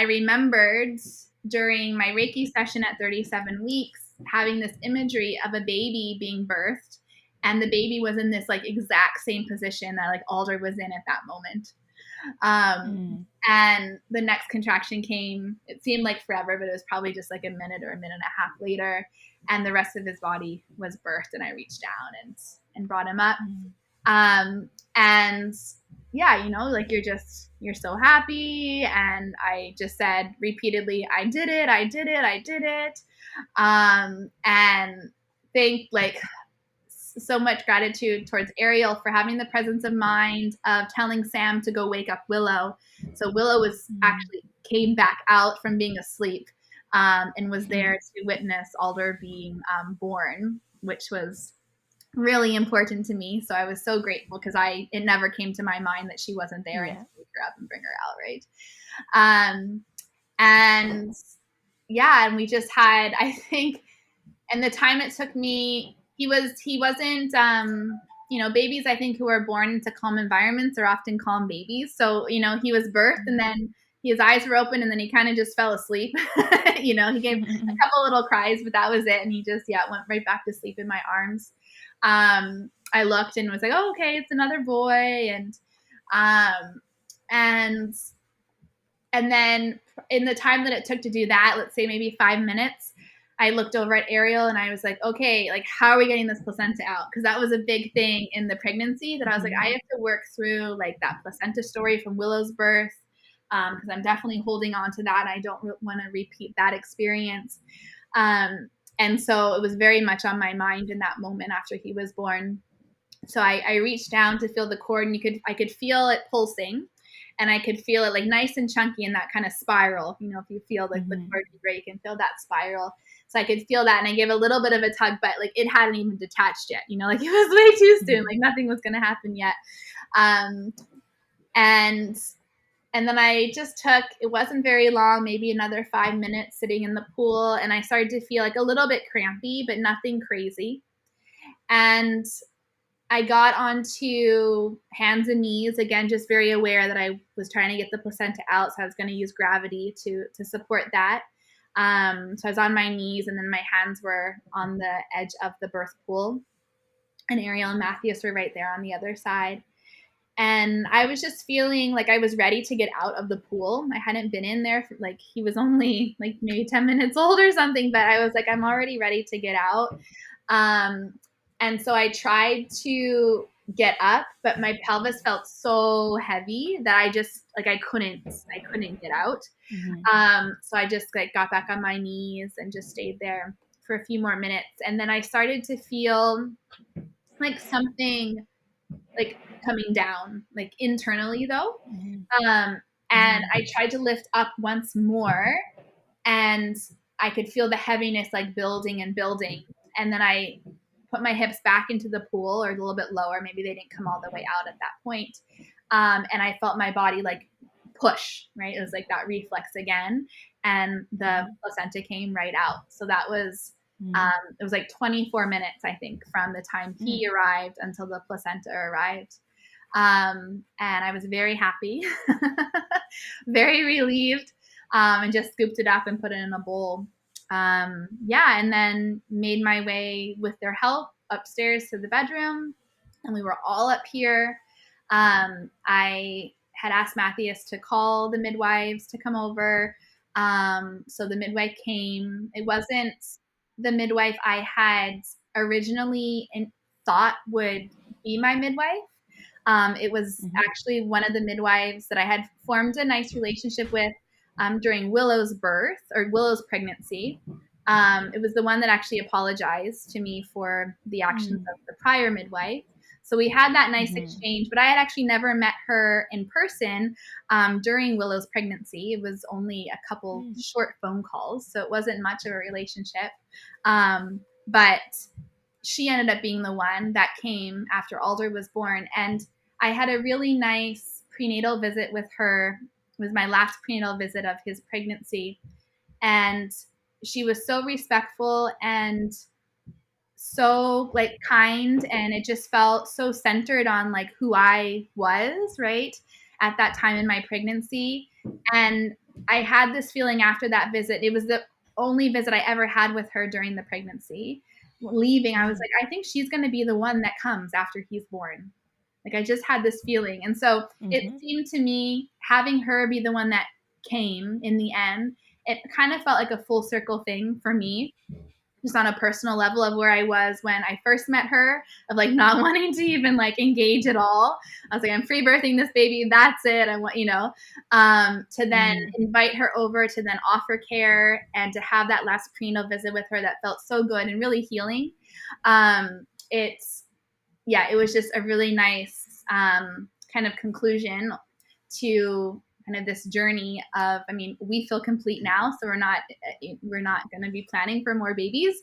remembered during my Reiki session at 37 weeks having this imagery of a baby being birthed, and the baby was in this like exact same position that like Alder was in at that moment. And the next contraction came. It seemed like forever, but it was probably just like a minute or a minute and a half later, and the rest of his body was birthed, and I reached down and brought him up. And yeah, like you're so happy. And I just said repeatedly, I did it. And think like so much gratitude towards Ariel for having the presence of mind of telling Sam to go wake up Willow. So Willow actually came back out from being asleep, and was there to witness Alder being born, which was really important to me. So I was so grateful because it never came to my mind that she wasn't there and to wake her up and bring her out, right? And yeah, and we just had, I think, and the time it took me, he wasn't, babies, I think, who are born into calm environments are often calm babies. So, he was birthed and then his eyes were open and then he kind of just fell asleep. He gave a couple little cries, but that was it. And he just, went right back to sleep in my arms. I looked and was like, oh, okay, it's another boy. And then in the time that it took to do that, let's say maybe 5 minutes, I looked over at Ariel and I was like, okay, like, how are we getting this placenta out? Because that was a big thing in the pregnancy that I was like, I have to work through like that placenta story from Willow's birth, because I'm definitely holding on to that. I don't want to repeat that experience. And so it was very much on my mind in that moment after he was born. So I reached down to feel the cord and I could feel it pulsing. And I could feel it like nice and chunky in that kind of spiral. If you feel like the cord vibrate, you can feel that spiral. So I could feel that, and I gave a little bit of a tug, but like it hadn't even detached yet. Like it was way too soon. Like nothing was going to happen yet. And then I just took, it wasn't very long, maybe another 5 minutes sitting in the pool, and I started to feel like a little bit crampy, but nothing crazy. And I got onto hands and knees, again, just very aware that I was trying to get the placenta out, so I was going to use gravity to support that. So I was on my knees, and then my hands were on the edge of the birth pool, and Ariel and Matthias were right there on the other side. And I was just feeling like I was ready to get out of the pool. I hadn't been in there like he was only like maybe 10 minutes old or something, but I was like, I'm already ready to get out. And so I tried to get up, but my pelvis felt so heavy that I just like I couldn't get out. So I just like got back on my knees and just stayed there for a few more minutes. And then I started to feel like something like coming down, like internally though. And I tried to lift up once more, and I could feel the heaviness like building and building. And then I put my hips back into the pool, or a little bit lower. Maybe they didn't come all the way out at that point. And I felt my body like push, right? It was like that reflex again. And the placenta came right out. So that was, it was like 24 minutes, I think, from the time he arrived until the placenta arrived. And I was very happy, very relieved, and just scooped it up and put it in a bowl. And then made my way with their help upstairs to the bedroom, and we were all up here. I had asked Matthias to call the midwives to come over. So the midwife came. It wasn't the midwife I had originally thought would be my midwife. It was actually one of the midwives that I had formed a nice relationship with during Willow's birth or Willow's pregnancy. It was the one that actually apologized to me for the actions of the prior midwife. So we had that nice exchange, but I had actually never met her in person during Willow's pregnancy. It was only a couple short phone calls, so it wasn't much of a relationship. But she ended up being the one that came after Alder was born. And I had a really nice prenatal visit with her. It was my last prenatal visit of his pregnancy. And she was so respectful and so like kind, and it just felt so centered on like who I was, right, at that time in my pregnancy. And I had this feeling after that visit, it was the only visit I ever had with her during the pregnancy. Leaving, I was like, I think she's going to be the one that comes after he's born. Like I just had this feeling. And so it seemed to me, having her be the one that came in the end, it kind of felt like a full circle thing for me, just on a personal level of where I was when I first met her, of like not wanting to even like engage at all. I was like, I'm free birthing this baby. That's it. I want, to then invite her over, to then offer care, and to have that last prenatal visit with her that felt so good and really healing. it's, yeah, it was just a really nice kind of conclusion to kind of this journey of, I mean, we feel complete now, so we're not going to be planning for more babies.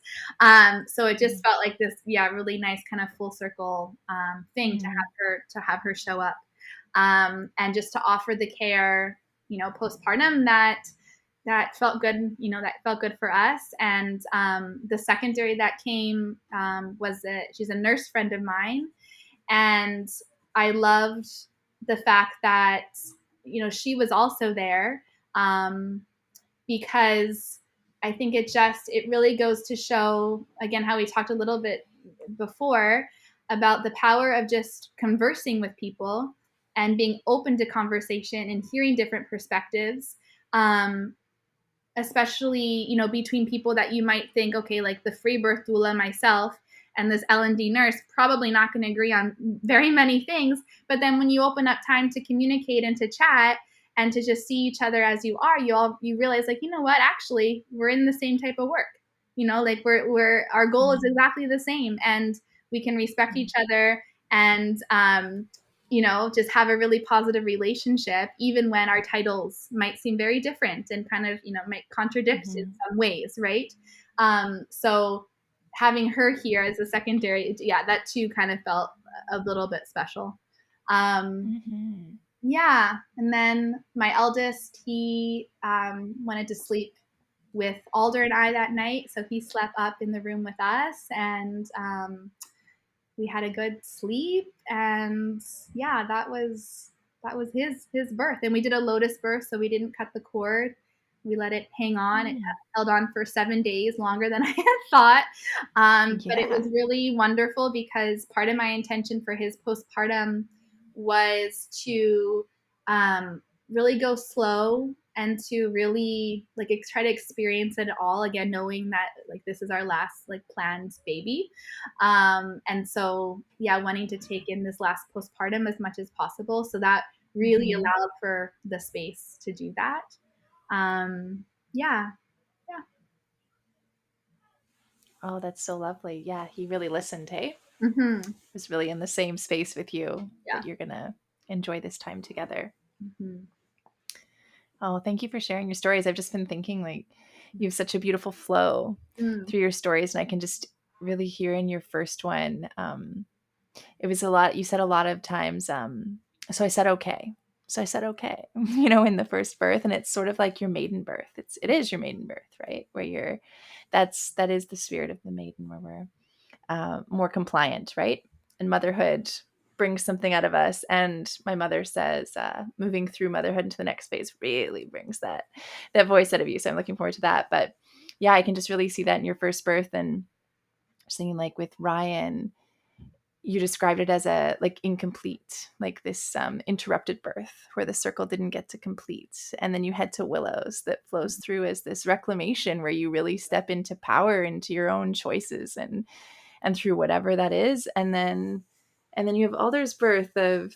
So it just felt like this, yeah, really nice kind of full circle thing to have her show up, and just to offer the care, you know, postpartum that felt good, you know, that felt good for us. And the secondary that came was she's a nurse friend of mine, and I loved the fact that, you know, she was also there, because I think it really goes to show, again, how we talked a little bit before about the power of just conversing with people and being open to conversation and hearing different perspectives. Especially, you know, between people that you might think, okay, like the free birth doula, myself, and this L&D nurse, probably not going to agree on very many things. But then when you open up time to communicate and to chat and to just see each other as you are, you realize, like, you know what, actually, we're in the same type of work. You know, like our goal is exactly the same, and we can respect each other, and you know, just have a really positive relationship, even when our titles might seem very different and kind of, you know, might contradict in some ways, right? So having her here as a secondary, yeah, that too kind of felt a little bit special. Yeah. And then my eldest, he wanted to sleep with Alder and I that night. So he slept up in the room with us, and we had a good sleep. And yeah, that was his birth. And we did a lotus birth, so we didn't cut the cord. We let it hang on. It held on for 7 days, longer than I had thought. But it was really wonderful, because part of my intention for his postpartum was to really go slow and to really like try to experience it all again, knowing that like this is our last like planned baby. And so, yeah, wanting to take in this last postpartum as much as possible. So that really allowed for the space to do that. Yeah. Yeah. Oh, that's so lovely. Yeah, he really listened, hey? Mm-hmm. Was really in the same space with you, Yeah. that you're going to enjoy this time together. Mm-hmm. Oh, thank you for sharing your stories. I've just been thinking, like, you have such a beautiful flow through your stories, and I can just really hear in your first one. It was a lot. You said a lot of times, so I said, okay. So I said, okay, you know, in the first birth, and it's sort of like your maiden birth. It is your maiden birth, right? Where that is the spirit of the maiden, where we're more compliant, right? And motherhood brings something out of us. And my mother says, moving through motherhood into the next phase really brings that voice out of you. So I'm looking forward to that. But yeah, I can just really see that in your first birth. And thinking, like, with Ryan, you described it as a like incomplete, like this interrupted birth where the circle didn't get to complete. And then you head to Willows, that flows through as this reclamation where you really step into power, into your own choices, and through whatever that is. And then you have Alder's birth of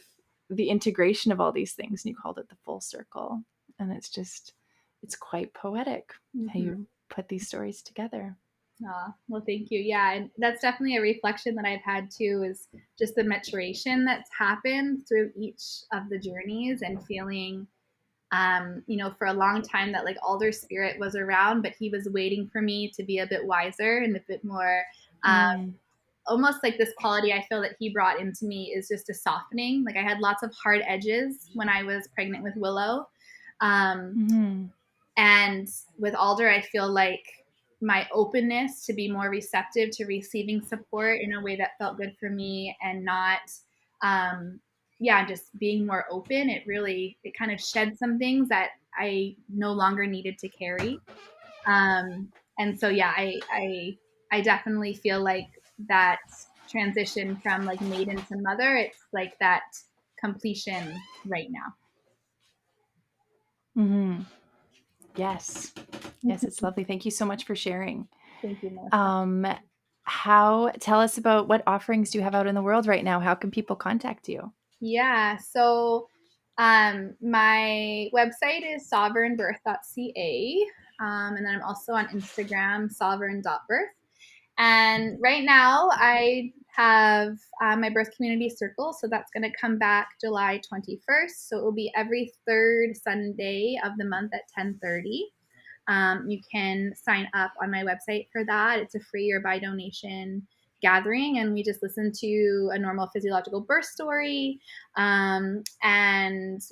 the integration of all these things, and you called it the full circle. And it's quite poetic how you put these stories together. Oh, well, thank you. Yeah, and that's definitely a reflection that I've had too, is just the maturation that's happened through each of the journeys, and feeling, you know, for a long time that like Alder's spirit was around, but he was waiting for me to be a bit wiser and a bit more, almost like this quality I feel that he brought into me is just a softening. Like I had lots of hard edges when I was pregnant with Willow. And with Alder, I feel like my openness to be more receptive to receiving support in a way that felt good for me, and not, just being more open. It kind of shed some things that I no longer needed to carry. And so, yeah, I definitely feel like that transition from like maiden to mother, it's like that completion right now. Yes. Yes, it's lovely. Thank you so much for sharing. Thank you, Melissa. Tell us about what offerings do you have out in the world right now? How can people contact you? Yeah, so my website is sovereignbirth.ca, and then I'm also on Instagram, sovereign.birth. And right now I have my birth community circle. So that's going to come back July 21st. So it will be every third Sunday of the month at 10:30. You can sign up on my website for that. It's a free or by donation gathering, and we just listen to a normal physiological birth story, and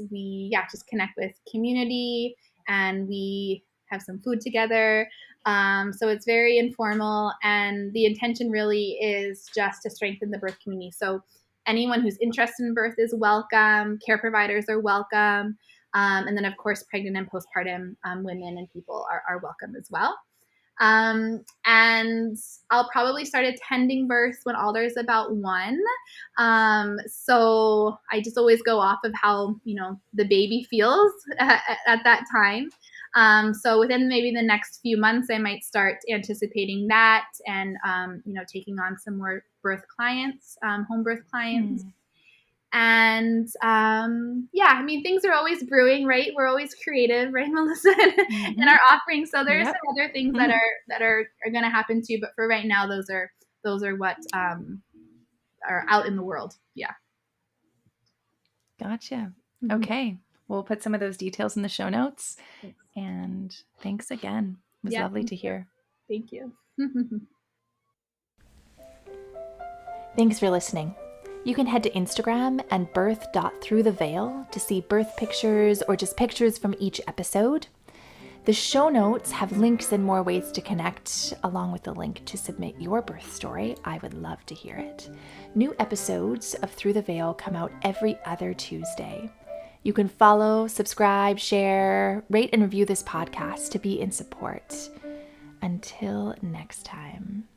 we just connect with community, and we have some food together. So it's very informal, and the intention really is just to strengthen the birth community. So anyone who's interested in birth is welcome. Care providers are welcome. And then, of course, pregnant and postpartum women and people are welcome as well. And I'll probably start attending births when Alder's about 1. So I just always go off of how, the baby feels at that time. So within maybe the next few months, I might start anticipating that and, taking on some more birth clients, home birth clients. And things are always brewing, right? We're always creative, right, Melissa, in our offerings. So there's some other things that are going to happen too. But for right now, those are what are out in the world. Yeah. Gotcha. Okay. We'll put some of those details in the show notes. Thanks. And thanks again. It was lovely to hear. Thank you. Thanks for listening. You can head to Instagram and birth.throughtheveil to see birth pictures or just pictures from each episode. The show notes have links and more ways to connect, along with the link to submit your birth story. I would love to hear it. New episodes of Through the Veil come out every other Tuesday. You can follow, subscribe, share, rate, and review this podcast to be in support. Until next time.